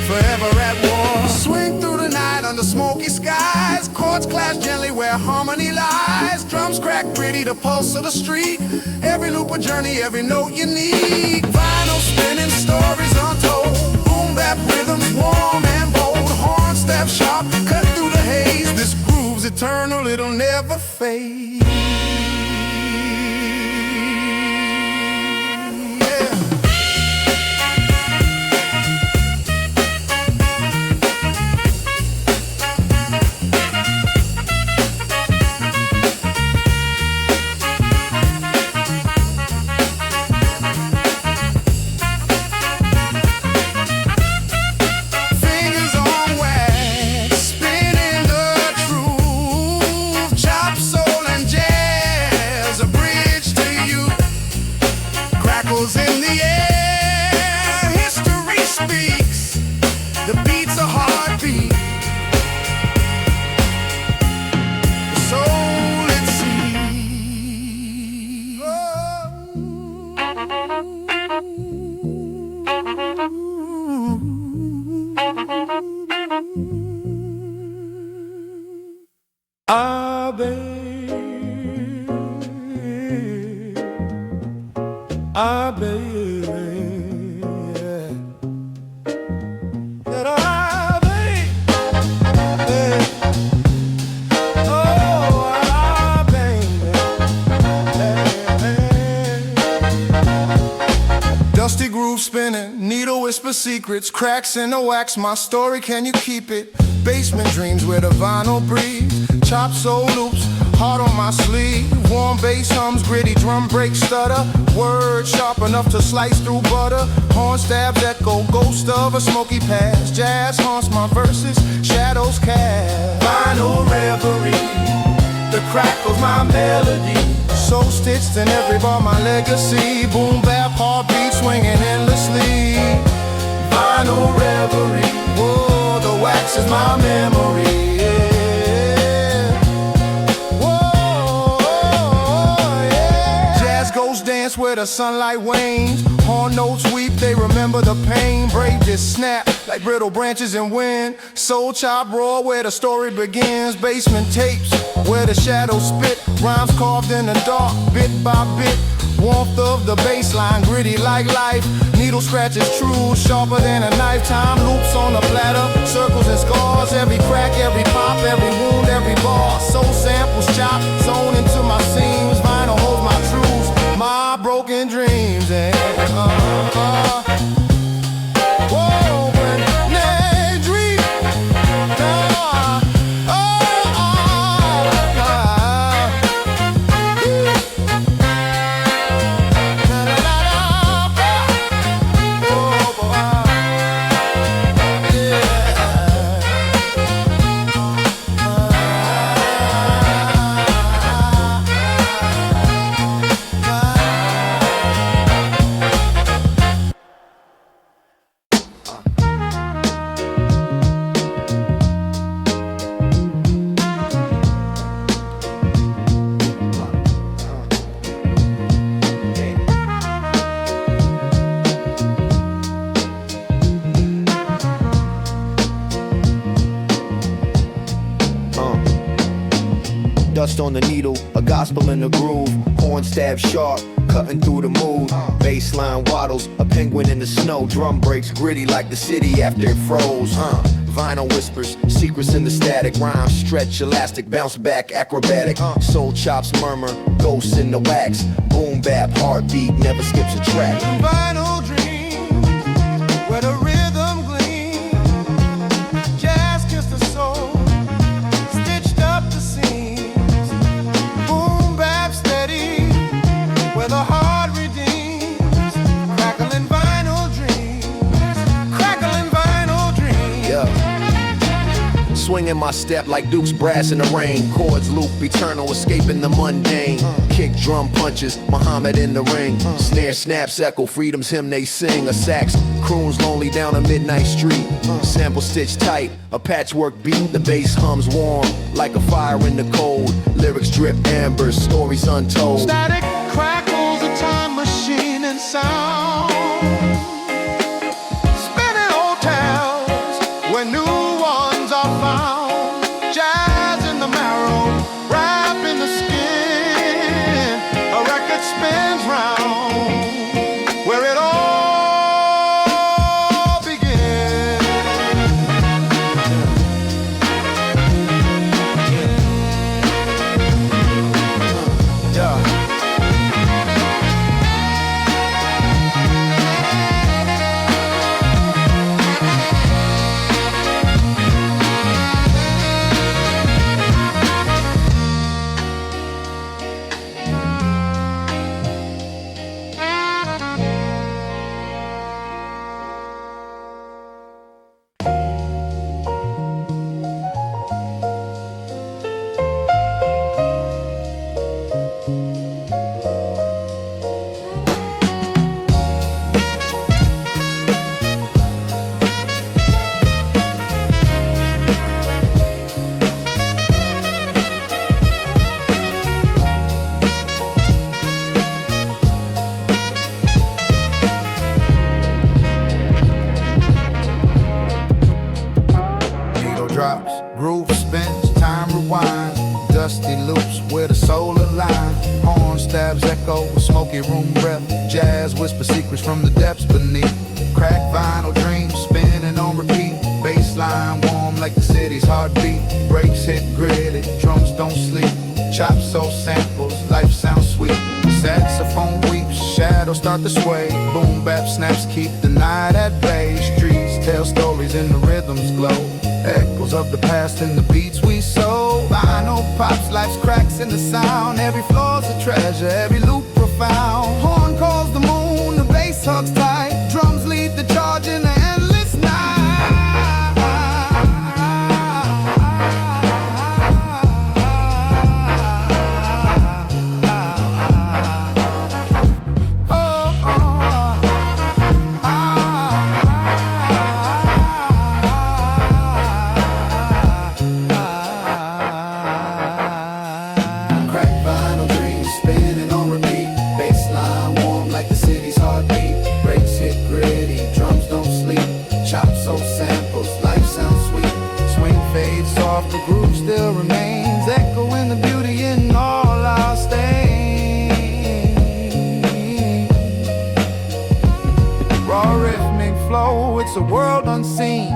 forever at war. Swing through the night under smoky skies. Chords clash gently where harmony lies. Drums crack pretty, the pulse of the street. Every loop a journey, every note unique. Vinyl spinning, stories untold. Boom bap rhythms, warm and bold. Horn stab sharp, cut through the haze. This groove's eternal, it'll never fade. Fingers on wax, spinning the truth. Chop soul and jazz, a bridge to you. Crackles in the air, history speaks. The beat's a heartbeat, the soul it sees. Ah, baby, ah, baby, yeah. Ah, baby, oh, ah, baby, Dusty groove spinning, needle whisper secrets. Cracks in the wax, my story, can you keep it? Basement dreams where the vinyl breathes. Chop soul loops, heart on my sleeve. Warm bass hums, gritty drum break stutter. Words sharp enough to slice through butter. Horn stabs echo, ghost of a smoky past. Jazz haunts my verses, shadows cast. vinyl reverie, the crackles my melody. So stitched in every bar, my legacy. Boom bap, heartbeat swinging endlessly. Vinyl reverie, Whoa, the wax is my memory. Dance where the sunlight wanes. Horn notes weep, they remember the pain. Brave just snap like brittle branches in wind. Soul chop raw where the story begins. Basement tapes where the shadows spit. Rhymes carved in the dark, bit by bit. Warmth of the bass line, gritty like life. Needle scratches true, sharper than a knife. Time loops on the platter, circles and scars. Every crack, every pop, every wound, dust on the needle, a gospel in the groove. Horn stab sharp, cutting through the mood. Baseline waddles, a penguin in the snow. Drum breaks gritty like the city after it froze. Vinyl whispers, secrets in the static. Rhymes stretch, elastic, bounce back, acrobatic. Soul chops murmur, ghosts in the wax. Boom bap, heartbeat, never skips a track. Vinyl dream, where the rhythm gleams. Jazz kissed the soul, stitched up the seams. Boom bap steady, where the heart redeems. Crackling vinyl dreams, crackling vinyl dreams. Yeah. Swinging my step like Duke's brass in the rain. Chords loop eternal, escaping the mundane. Kick drum punches, Muhammad in the ring. Snare snaps echo, freedom's hymn they sing. A sax croons lonely down a midnight street. Sample stitched tight, a patchwork beat. The bass hums warm, like a fire in the cold. Lyrics drip amber, stories untold. Static crackles, a time machine and sound. Spinning old tales where new ones are found. Jazz in the marrow, rap in the skin. A record spins round where it all begins. Yeah. Needle drops, groove spins, time rewinds. Dusty loops where the soul aligns. Horn stabs echo with smoky room breath. Jazz whisper secrets from the depths beneath. Crack vinyl dreams spinning on repeat. Baseline warm like the city's heartbeat. Breaks hit gritty, drums don't sleep. Chop soul samples, life sounds sweet. Saxophone weeps, shadows start to sway. Boom bap snaps keep the night at bay. Streets tell stories and the rhythms glow. Echoes of the past in the beats we sow. Vinyl pops, life's cracks in the sound. Every floor's a treasure, every loop profound. Horn calls the moon, the bass hugs tight. Drums lead the charge in the endless night. Crack vinyl dreams spinning on repeat. Baseline warm like the city's heartbeat. Breaks hit gritty, drums don't sleep. Chop soul samples, life sounds sweet. Swing fades soft, the groove still remains. Echoing the beauty in all our stains. Raw rhythmic flow, it's a world unseen.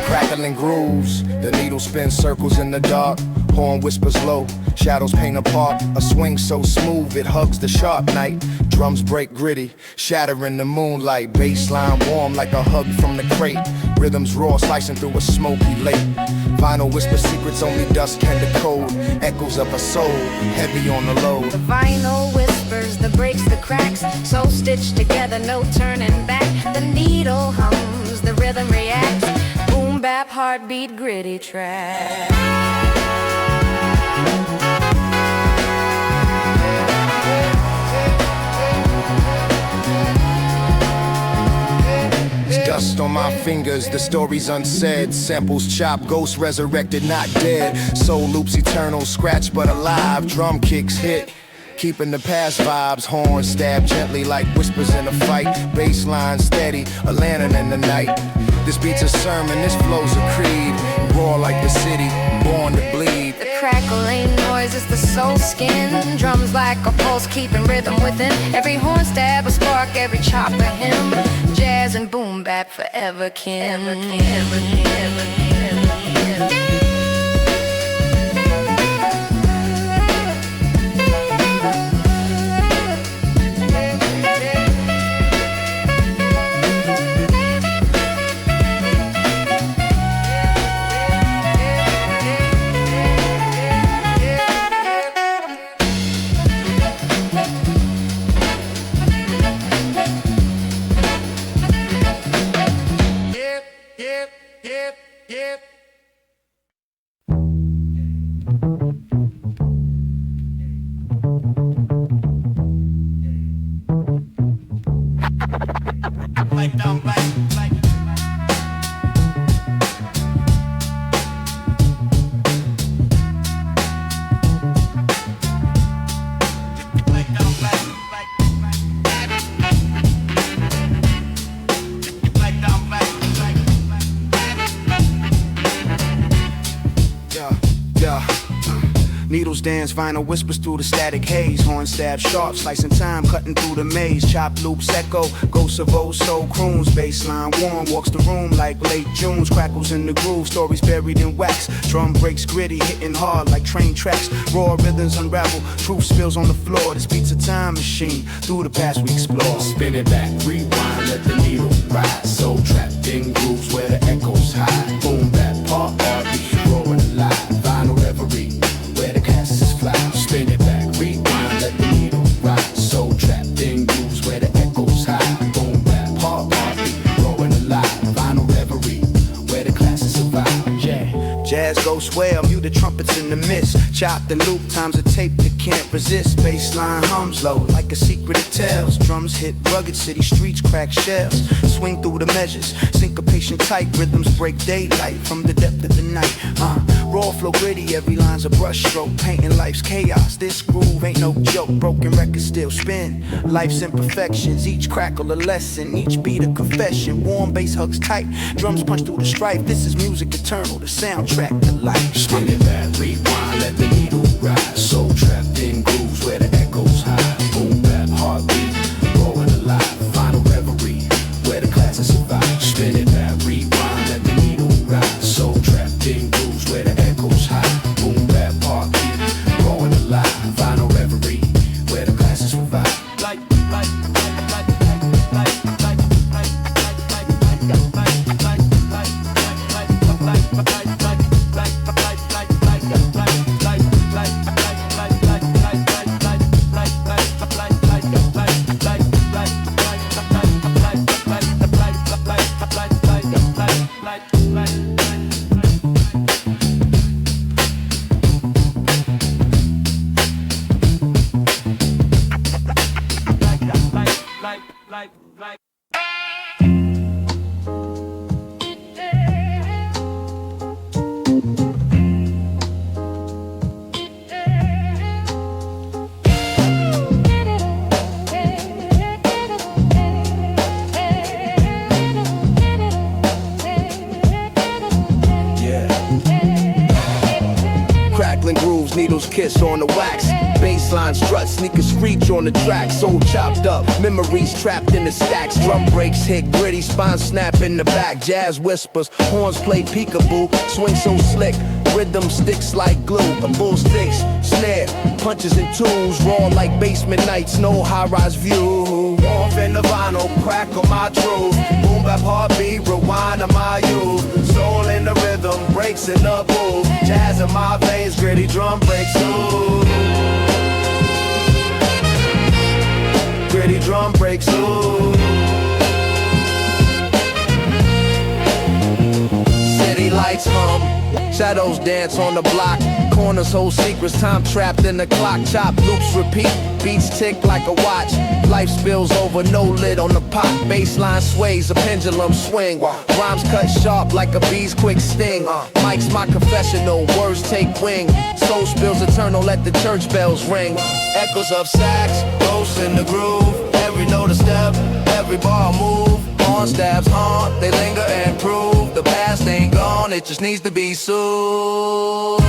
Crackling grooves, the needle spins circles in the dark. Horn whispers low, shadows paint apart. A swing so smooth it hugs the sharp night. Drums break gritty, shatter in the moonlight. Bassline warm like a hug from the crate. Rhythms raw, slicing through a smoky lake. Vinyl whisper secrets only dust can decode. Echoes of a soul, heavy on the load. The vinyl whispers, the breaks, the cracks, so stitched together, no turning back. The needle hums, the rhythm reacts. Boom bap, heartbeat, gritty track. Dust on my fingers, the story's unsaid. Samples chopped, ghosts resurrected, not dead. Soul loops eternal, scratched but alive. Drum kicks hit, keeping the past vibes. Horns stab gently like whispers in a fight. Bassline steady, a lantern in the night. This beat's a sermon, this flow's a creed. Roar like the city, born to bleed. The crackle ain't noise, it's the soul skin. Drums like a pulse, keeping rhythm within. Every horn stab a spark, every chop a hymn. Jazz and boom bap forever kin. Needles dance, vinyl whispers through the static haze. Horn stab sharp, slicing time, cutting through the maze. Chop loops echo, ghosts of old soul croons. Bassline warm, walks the room like late June's. Crackles in the groove, stories buried in wax. Drum breaks gritty, hitting hard like train tracks. Raw rhythms unravel, truth spills on the floor. This beat's a time machine, through the past we explore. Spin it back, rewind, let the needle ride. Soul trapped in grooves where the echoes hide. Boom bap, part R&B, roaring alive. Vinyl reverie, where the castles fly. Spin it back, rewind, let the needle ride. Soul trapped in grooves where the echoes hide. Boom bap, part R&B, roaring alive. Vinyl reverie, where the classes survive. Yeah. Jazz goes swell, mute the trumpets in the mist. Chopped and loop, times a tape that can't resist. Bassline hums low, like a secret it tells. Drums hit rugged city streets, crack shells. Swing through the measures, syncopation tight. Rhythms break daylight from the depth of the night. Raw flow gritty, every line's a brush stroke. Painting life's chaos, this groove ain't no joke. Broken records still spin, life's imperfections. Each crackle a lesson, each beat a confession. Warm bass hugs tight, drums punch through the strife. This is music eternal, the soundtrack to life. Spin it back, rewind, let the needle ride. Soul trapped in grooves where the echoes hide. Boom bap, heartbeat, rolling alive. Final reverie, where the classes survive. Spin it back, rewind, let the needle ride. Soul trapped in grooves where the echoes hide. Boom bap, heartbeat, rolling alive. Final reverie, where the classes survive. Needles kiss on the wax. Bassline strut, sneakers screech on the track. Soul chopped up, memories trapped in the stacks. Drum breaks hit gritty, spine snap in the back. Jazz whispers, horns play peekaboo. Swing so slick, rhythm sticks like glue. A bull sticks, snare, punches and tools. Raw like basement nights, no high-rise view. Warmth in the vinyl, crack on my truth. Boom bap heartbeat, rewind on my youth. Soul in the rhythm, breaks in the groove. Jazz in my veins, gritty drum breaks loose. Gritty drum breaks loose. City lights hum, shadows dance on the block. Corners hold secrets, time trapped in the clock. Chop loops repeat, Beats tick like a watch. Life spills over, no lid on the pot. Baseline sways, a pendulum swing. Rhymes cut sharp like a bee's quick sting. Mike's my confessional, words take wing. Soul spills eternal, let the church bells ring. Echoes of sax, ghosts in the groove. Every note a step, every bar move. Horn stabs haunt, they linger and prove. The past ain't gone, it just needs to be soothed.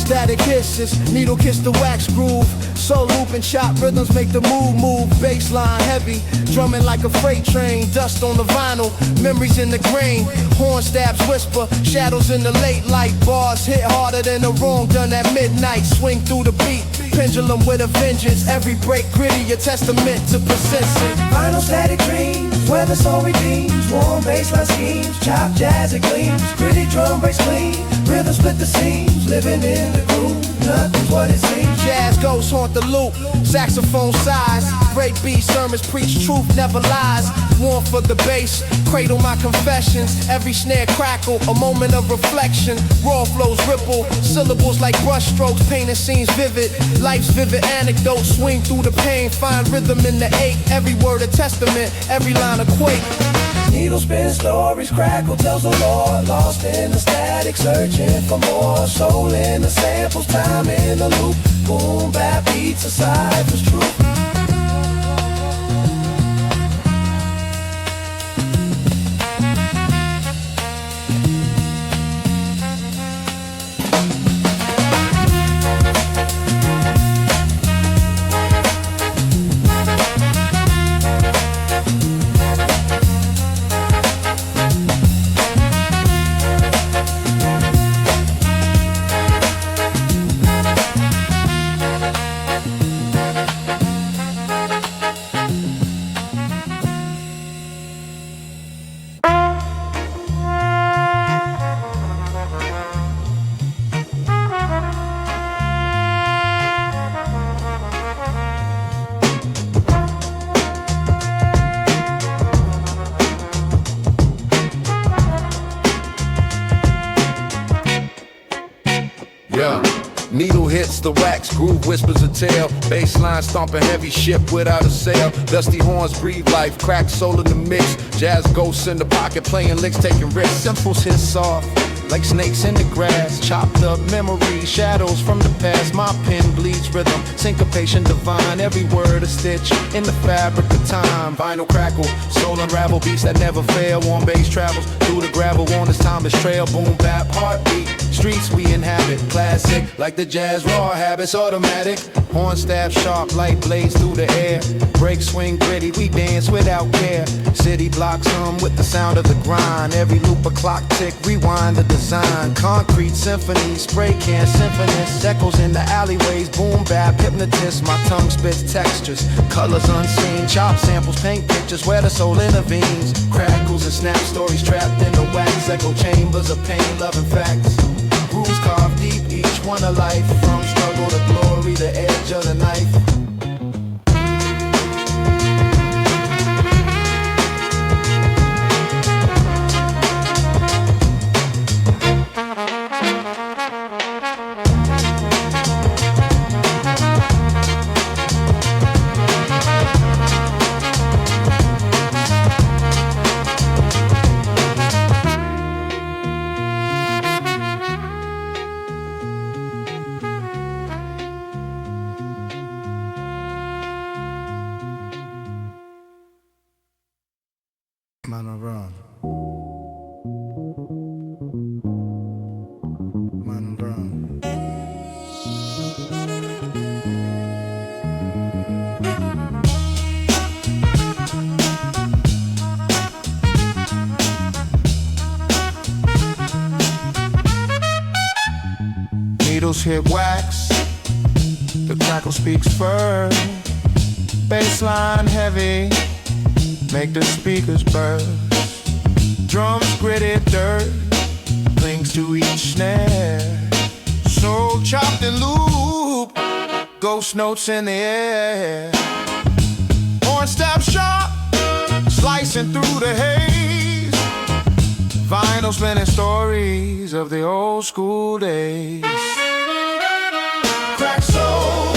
Static hisses, needle kiss the wax groove. Soul loop and chop rhythms make the move. Baseline heavy, drumming like a freight train. Dust on the vinyl, memories in the grain. Horn stabs whisper, shadows in the late light. Bars hit harder than the wrong done at midnight. Swing through the beat, pendulum with a vengeance. Every break gritty, a testament to persistence. Final static dreams, where the soul redeems. Warm baseline schemes, chop jazz it gleams. Gritty drum breaks clean, rhythm split the seams. Living in the groove, nothing's what it seems. Jazz ghosts haunt the loop, saxophone size. Great beat sermons preach truth, never lies. Warm for the bass, cradle my confessions. Every snare crackle, a moment of reflection. Raw flows ripple, syllables like brush strokes. Painting scenes vivid, life's vivid anecdotes. Swing through the pain, find rhythm in the ache. Every word a testament, every line a quake. Needle spin stories, crackle tells the Lord. Lost in the static, searching for more. Soul in the samples, time in the loop. Boom, bap beats aside for truth. Needle hits the wax, groove whispers a tale. Baseline stomping heavy ship without a sail. Dusty horns breathe life, crack soul in the mix. Jazz ghosts in the pocket, playing licks, taking risks. Simples hit soft, like snakes in the grass. Chopped up memories, shadows from the past. My pen bleeds rhythm, syncopation divine. Every word a stitch in the fabric of time. Vinyl crackle, soul unravel, beats that never fail. Warm bass travels through the gravel on this timeless trail. Boom bap, heartbeat, streets we inhabit. Classic, like the jazz raw habits, automatic. Horn stab sharp, light blades through the air. Break swing gritty, we dance without care. City blocks hum with the sound of the grind. Every loop a clock tick, rewind the design. Concrete symphony, spray can symphonist. Echoes in the alleyways, boom bap, hypnotist. My tongue spits textures, colors unseen. Chop samples, paint pictures where the soul intervenes. Crackles and snap stories trapped in the wax. Echo chambers of pain, love and facts. Grooves carved deep, each one a life. From struggle to glory, the edge of the knife. needles hit wax. The crackle speaks first. Bassline heavy, make the speakers burst. Drums gritted dirt, clings to each snare. Soul chopped and loop, ghost notes in the air. Horn stab sharp, slicing through the haze. Vinyl spinning stories of the old school days. Crack soul,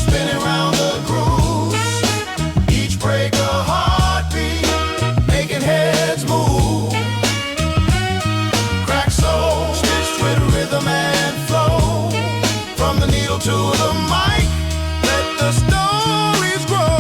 spinning round the grooves. Each break a heartbeat, making heads move. Crack soul, stitched with rhythm and flow. From the needle to the mic, let the stories grow.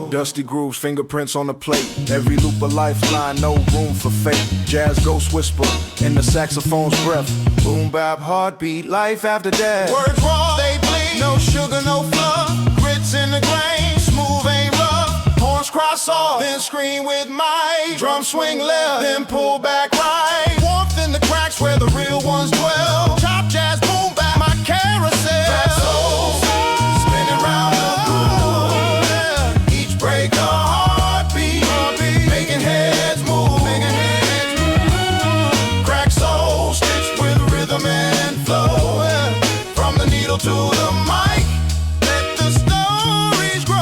Dusty grooves, fingerprints on the plate. Every loop a lifeline, no room for fate. Jazz ghost whisper in the saxophone's breath. Boom bap heartbeat, life after death. Words raw, they bleed. No sugar, no fluff. Grits in the grain, smooth ain't rough. Horns cross off, then scream with might. Drum swing left, then pull back right. Warmth in the cracks where the real ones dwell. Chop jazz, boom bap, my carousel. Crack soul, spinning round the groove. Each break a heartbeat, making heads move. Crack soul, stitched with rhythm and flow. From the needle to the mic, let the stories grow.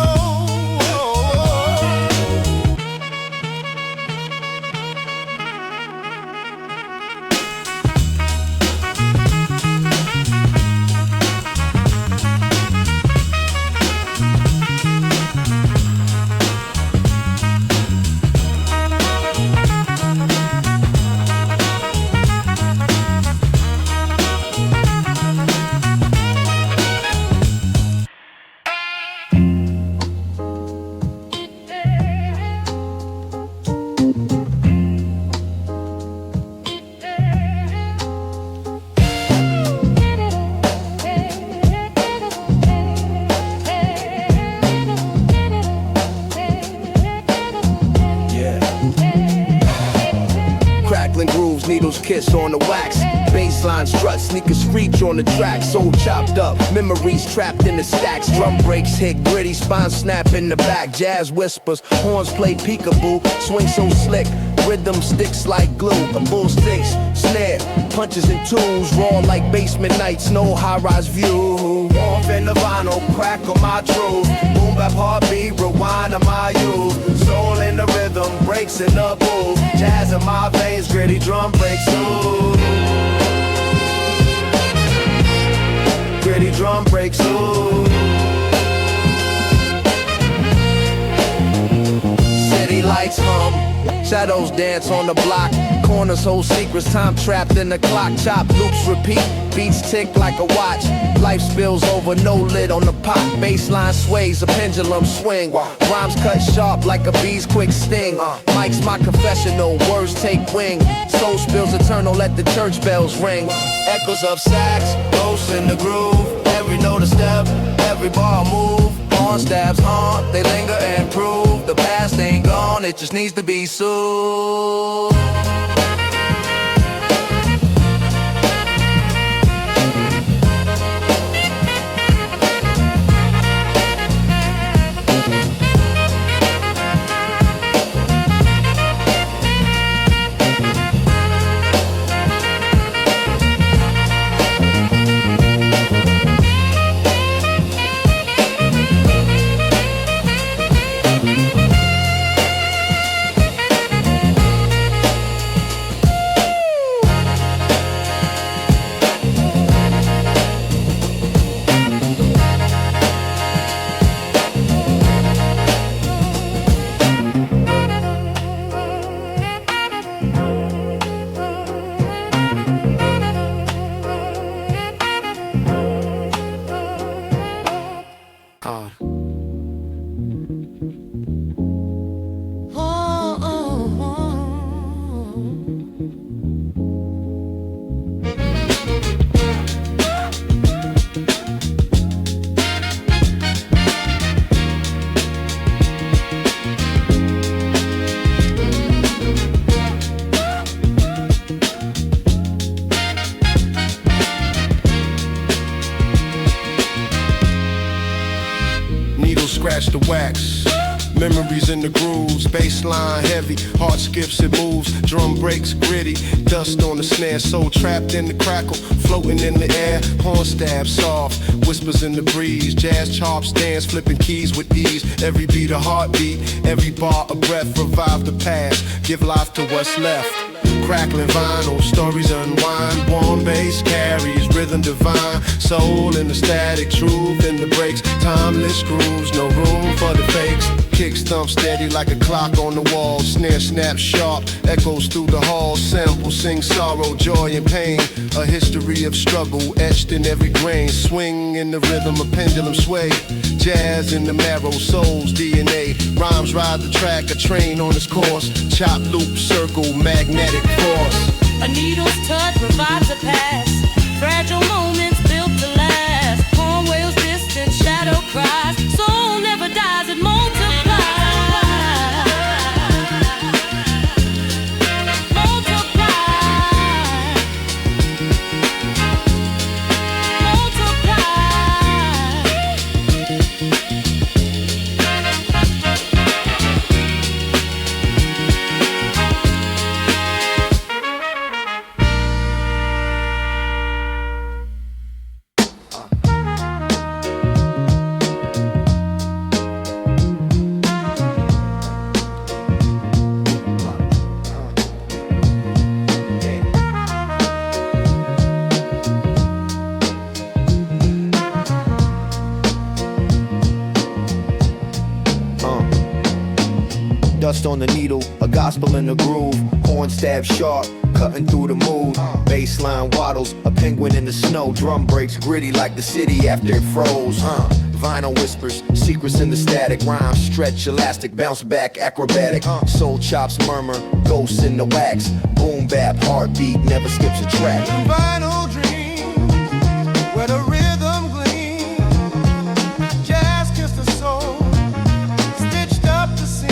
Crackling grooves, needles kiss on the wax. Baseline strut, sneakers screech on the track. Soul chopped up, memories trapped in the stacks. Drum breaks hit gritty, spine snap in the back. Jazz whispers, horns play peekaboo. Swing so slick, rhythm sticks like glue. A bull sticks, snare, punches and tools. Raw like basement nights, no high-rise view. Warmth in the vinyl, crack on my truth. Boom bap heartbeat, rewind on my youth. Soul in the rhythm, breaks in the groove. Jazz in my veins, gritty drum breaks through. Gritty drum breaks through. City lights hum, shadows dance on the block. Corners hold secrets, time trapped in the clock. Chop loops repeat, beats tick like a watch. Life spills over, no lid on the pot. Baseline sways, a pendulum swing. Rhymes cut sharp like a bee's quick sting. Mike's my confessional, words take wing. Soul spills eternal, let the church bells ring. Echoes of sax, ghosts in the groove. Every note a step, every bar move. Horn stabs haunt, they linger and prove. The past ain't gone, it just needs to be soothed. wax. Memories in the grooves, bassline heavy, heart skips and moves, drum breaks gritty, dust on the snare, soul trapped in the crackle, floating in the air, horn stab soft, whispers in the breeze, jazz chops dance, flipping keys with ease, every beat a heartbeat, every bar a breath, revive the past, give life to what's left. Crackling vinyl, stories unwind, warm bass carries, rhythm divine, soul in the static, truth in the breaks, timeless grooves, no room for the fakes. Kick stump steady like a clock on the wall, snare snap sharp, echoes through the halls, sample sing sorrow, joy and pain, a history of struggle etched in every grain, swing in the rhythm, a pendulum sway, jazz in the marrow, soul's DNA, rhymes ride the track, a train on its course, chop loop circle, magnetic force. A needle's touch revives the past, fragile moments built to last, horn wails distant, shadow cries, soul never dies, it multiplies. Dust on the needle, a gospel in the groove, horn stab sharp, cutting through the mood, bassline waddles, a penguin in the snow, drum breaks gritty like the city after it froze, vinyl whispers, secrets in the static, rhymes stretch elastic, bounce back acrobatic, soul chops murmur, ghosts in the wax, boom bap, heartbeat never skips a track. Vinyl dreams, where the rhythm gleams, jazz kiss the soul, stitched up the seams,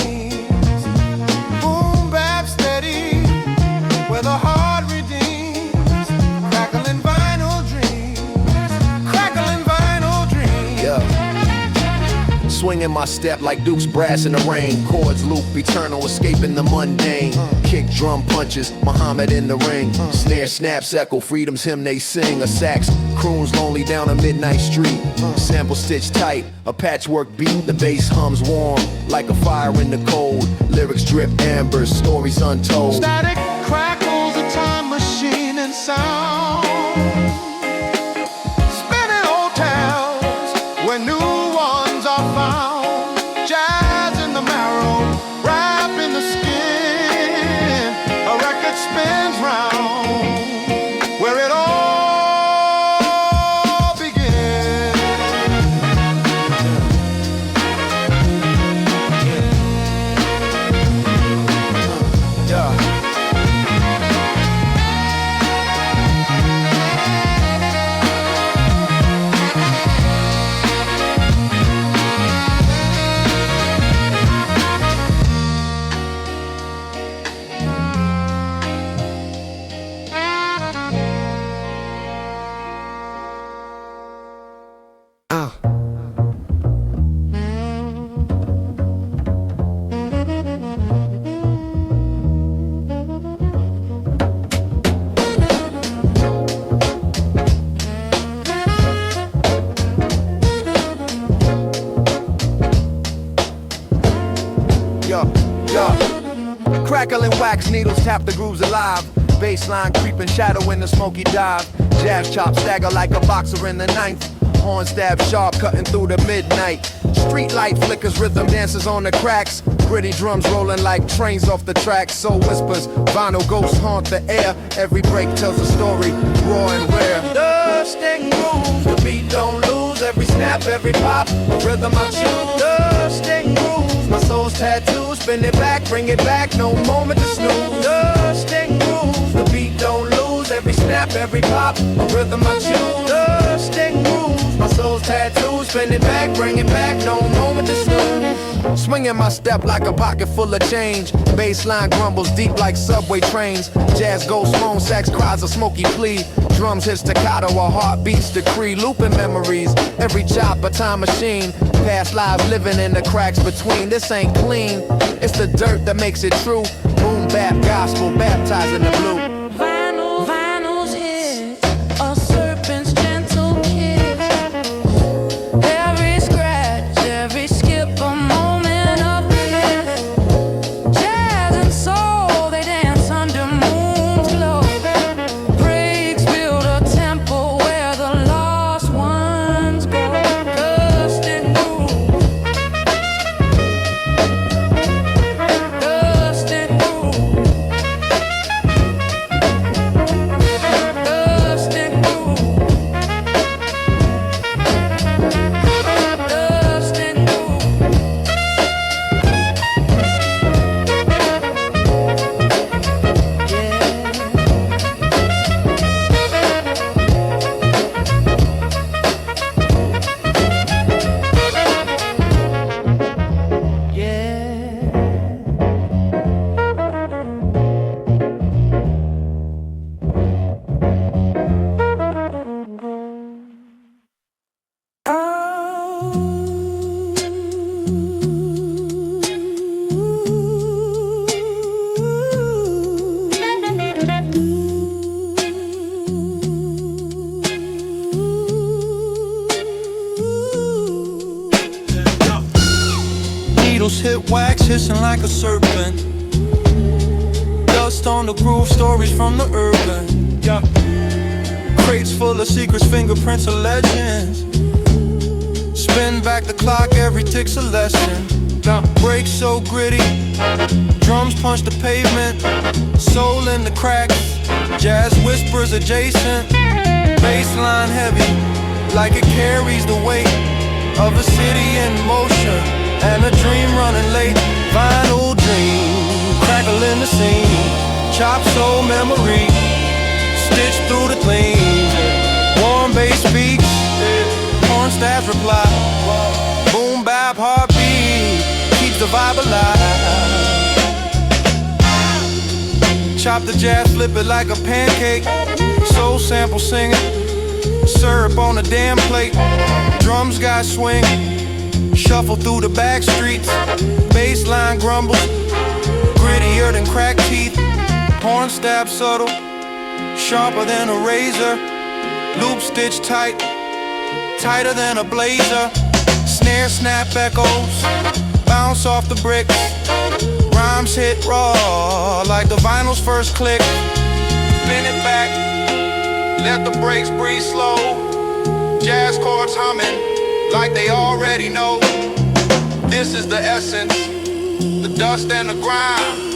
boom bap steady, where the heart redeems, crackling vinyl dreams, crackling vinyl dreams. Yeah. Swinging my step like Duke's brass in the rain, chords loop eternal, escaping the mundane, kick drum punches, Muhammad in the ring, snare snaps echo, freedom's hymn they sing, a sax croons lonely down a midnight street, sample stitched tight, a patchwork beat, the bass hums warm like a fire in the cold, lyrics drip amber, stories untold. Static crackles, a time machine and sound, spinning old tales where new ones are found, jazz in the marrow, rap in the skin, a record spins round where it all begins. Yeah. Crackling wax needles tap the grooves alive, bassline creeping shadow in the smoky dive, jazz chop stagger like a boxer in the ninth, horn stab sharp cutting through the midnight, street light flickers, rhythm dances on the cracks, gritty drums rolling like trains off the tracks, soul whispers, vinyl ghosts haunt the air, every break tells a story, raw and rare. Dust and grooves, the beat don't lose, every snap, every pop, the rhythm I choose. Dust and grooves, my soul's tattoo, spin it back, bring it back, no moment to snooze. Dust and grooves, the beat don't lose, every snap, every pop, the rhythm I choose. Dust and grooves, my soul's tattoo, spin it back, bring it back, no moment to snooze. Swinging my step like a pocket full of change, bassline grumbles deep like subway trains, jazz ghost moan, sax cries a smoky plea, drums hit staccato, our heart beats decree, looping memories, every chop a time machine, Past lives living in the cracks between. This ain't clean, it's the dirt that makes it true. Boom bap gospel, baptized in the blue. Vinyls hit a serpent's gentle kiss. Every scratch, every skip, a moment of bliss. Jazz and soul, they dance under moon's glow. Breaks build a temple where the lost ones go. Dusted groove, dusted groove. Needles hit wax, hissing like a serpent. Dust on the groove, stories from the urban. Yeah. Crates full of secrets, fingerprints of legends. Spin back the clock, every tick's a lesson. Breaks so gritty, drums punch the pavement. Soul in the cracks, jazz whispers adjacent. Bassline heavy, like it carries the weight of a city in motion and a dream running late. Vinyl dream, crackle in the scene. Chop soul memory, stitched through the clean. Warm bass beats, horn stabs reply. Boom bap heartbeat, keeps the vibe alive. Chop the jazz, flip it like a pancake. Soul sample singing, syrup on a damn plate. Drums got swing, shuffle through the back streets. Bassline grumbles, grittier than cracked teeth. Horn stab subtle, sharper than a razor. Loop stitch tight, tighter than a blazer. Snare snap echoes, bounce off the bricks. Rhymes hit raw, like the vinyl's first click. Spin it back, let the brakes breathe slow. Jazz chords humming, like they already know. This is the essence, the dust and the grime.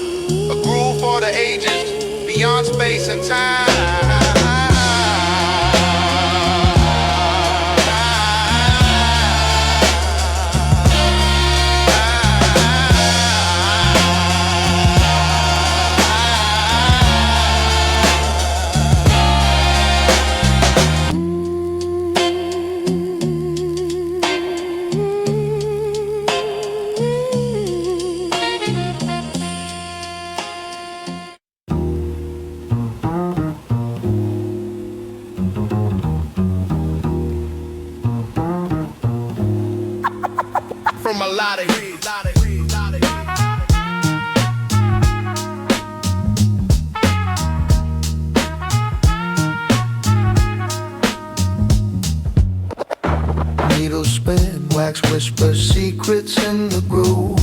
A groove for the ages, beyond space and time. From a lot of hits. Needles spin, wax whispers, secrets in the groove.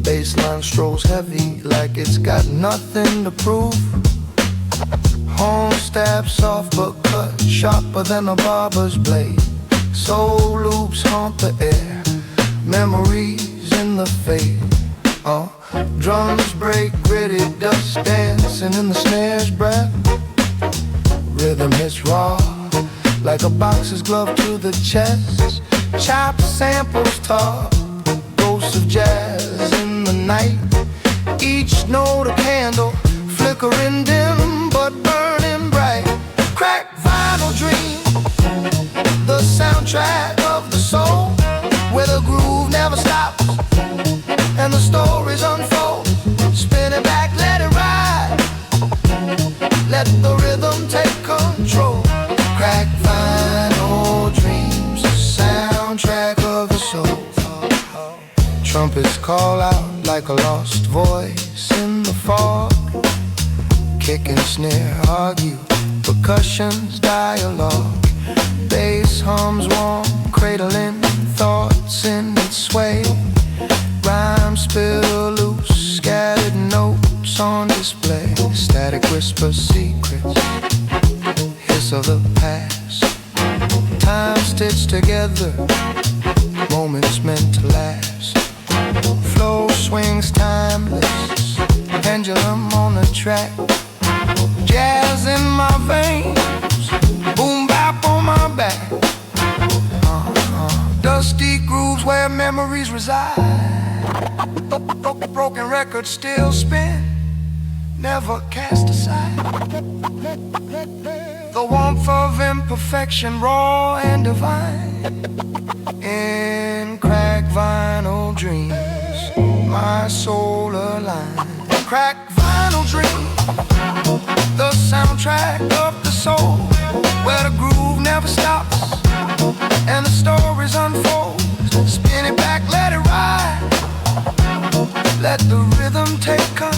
Bassline strolls heavy like it's got nothing to prove. Horn stab soft but cut, sharper than a barber's blade. Soul loops haunt the air, memories in the fade. Drums break gritty, dust dancing in the snare's breath. Rhythm hits raw, like a boxer's glove to the chest. Chop samples talk, ghosts of jazz in the night. Each note a candle, flickering dim but burning bright. Crack vinyl dream, the soundtrack of the soul, where the groove never stops and the stories unfold. Spin it back, let it ride, let the rhythm take control. Crack vinyl dreams, the soundtrack of Trumpets call out like a lost voice in the fog. Kick and snare argue, percussion's dialogue. Bass hums warm, cradling thoughts in its sway. Rhymes spill loose, scattered notes on display. Static whisper secrets, hiss of the past. Time stitched together, moments meant to last. Flow swings timeless, pendulum on the track. Jazz in my veins, boom bap on my back. Dusty grooves where memories reside. Broken records still spin, never cast aside. The warmth of imperfection, raw and divine. In cracked vinyl dreams, my soul aligned. Cracked vinyl dreams, the soundtrack of the soul, where the groove never stops and the stories unfold. Spin it back, let it ride. Let the rhythm take control.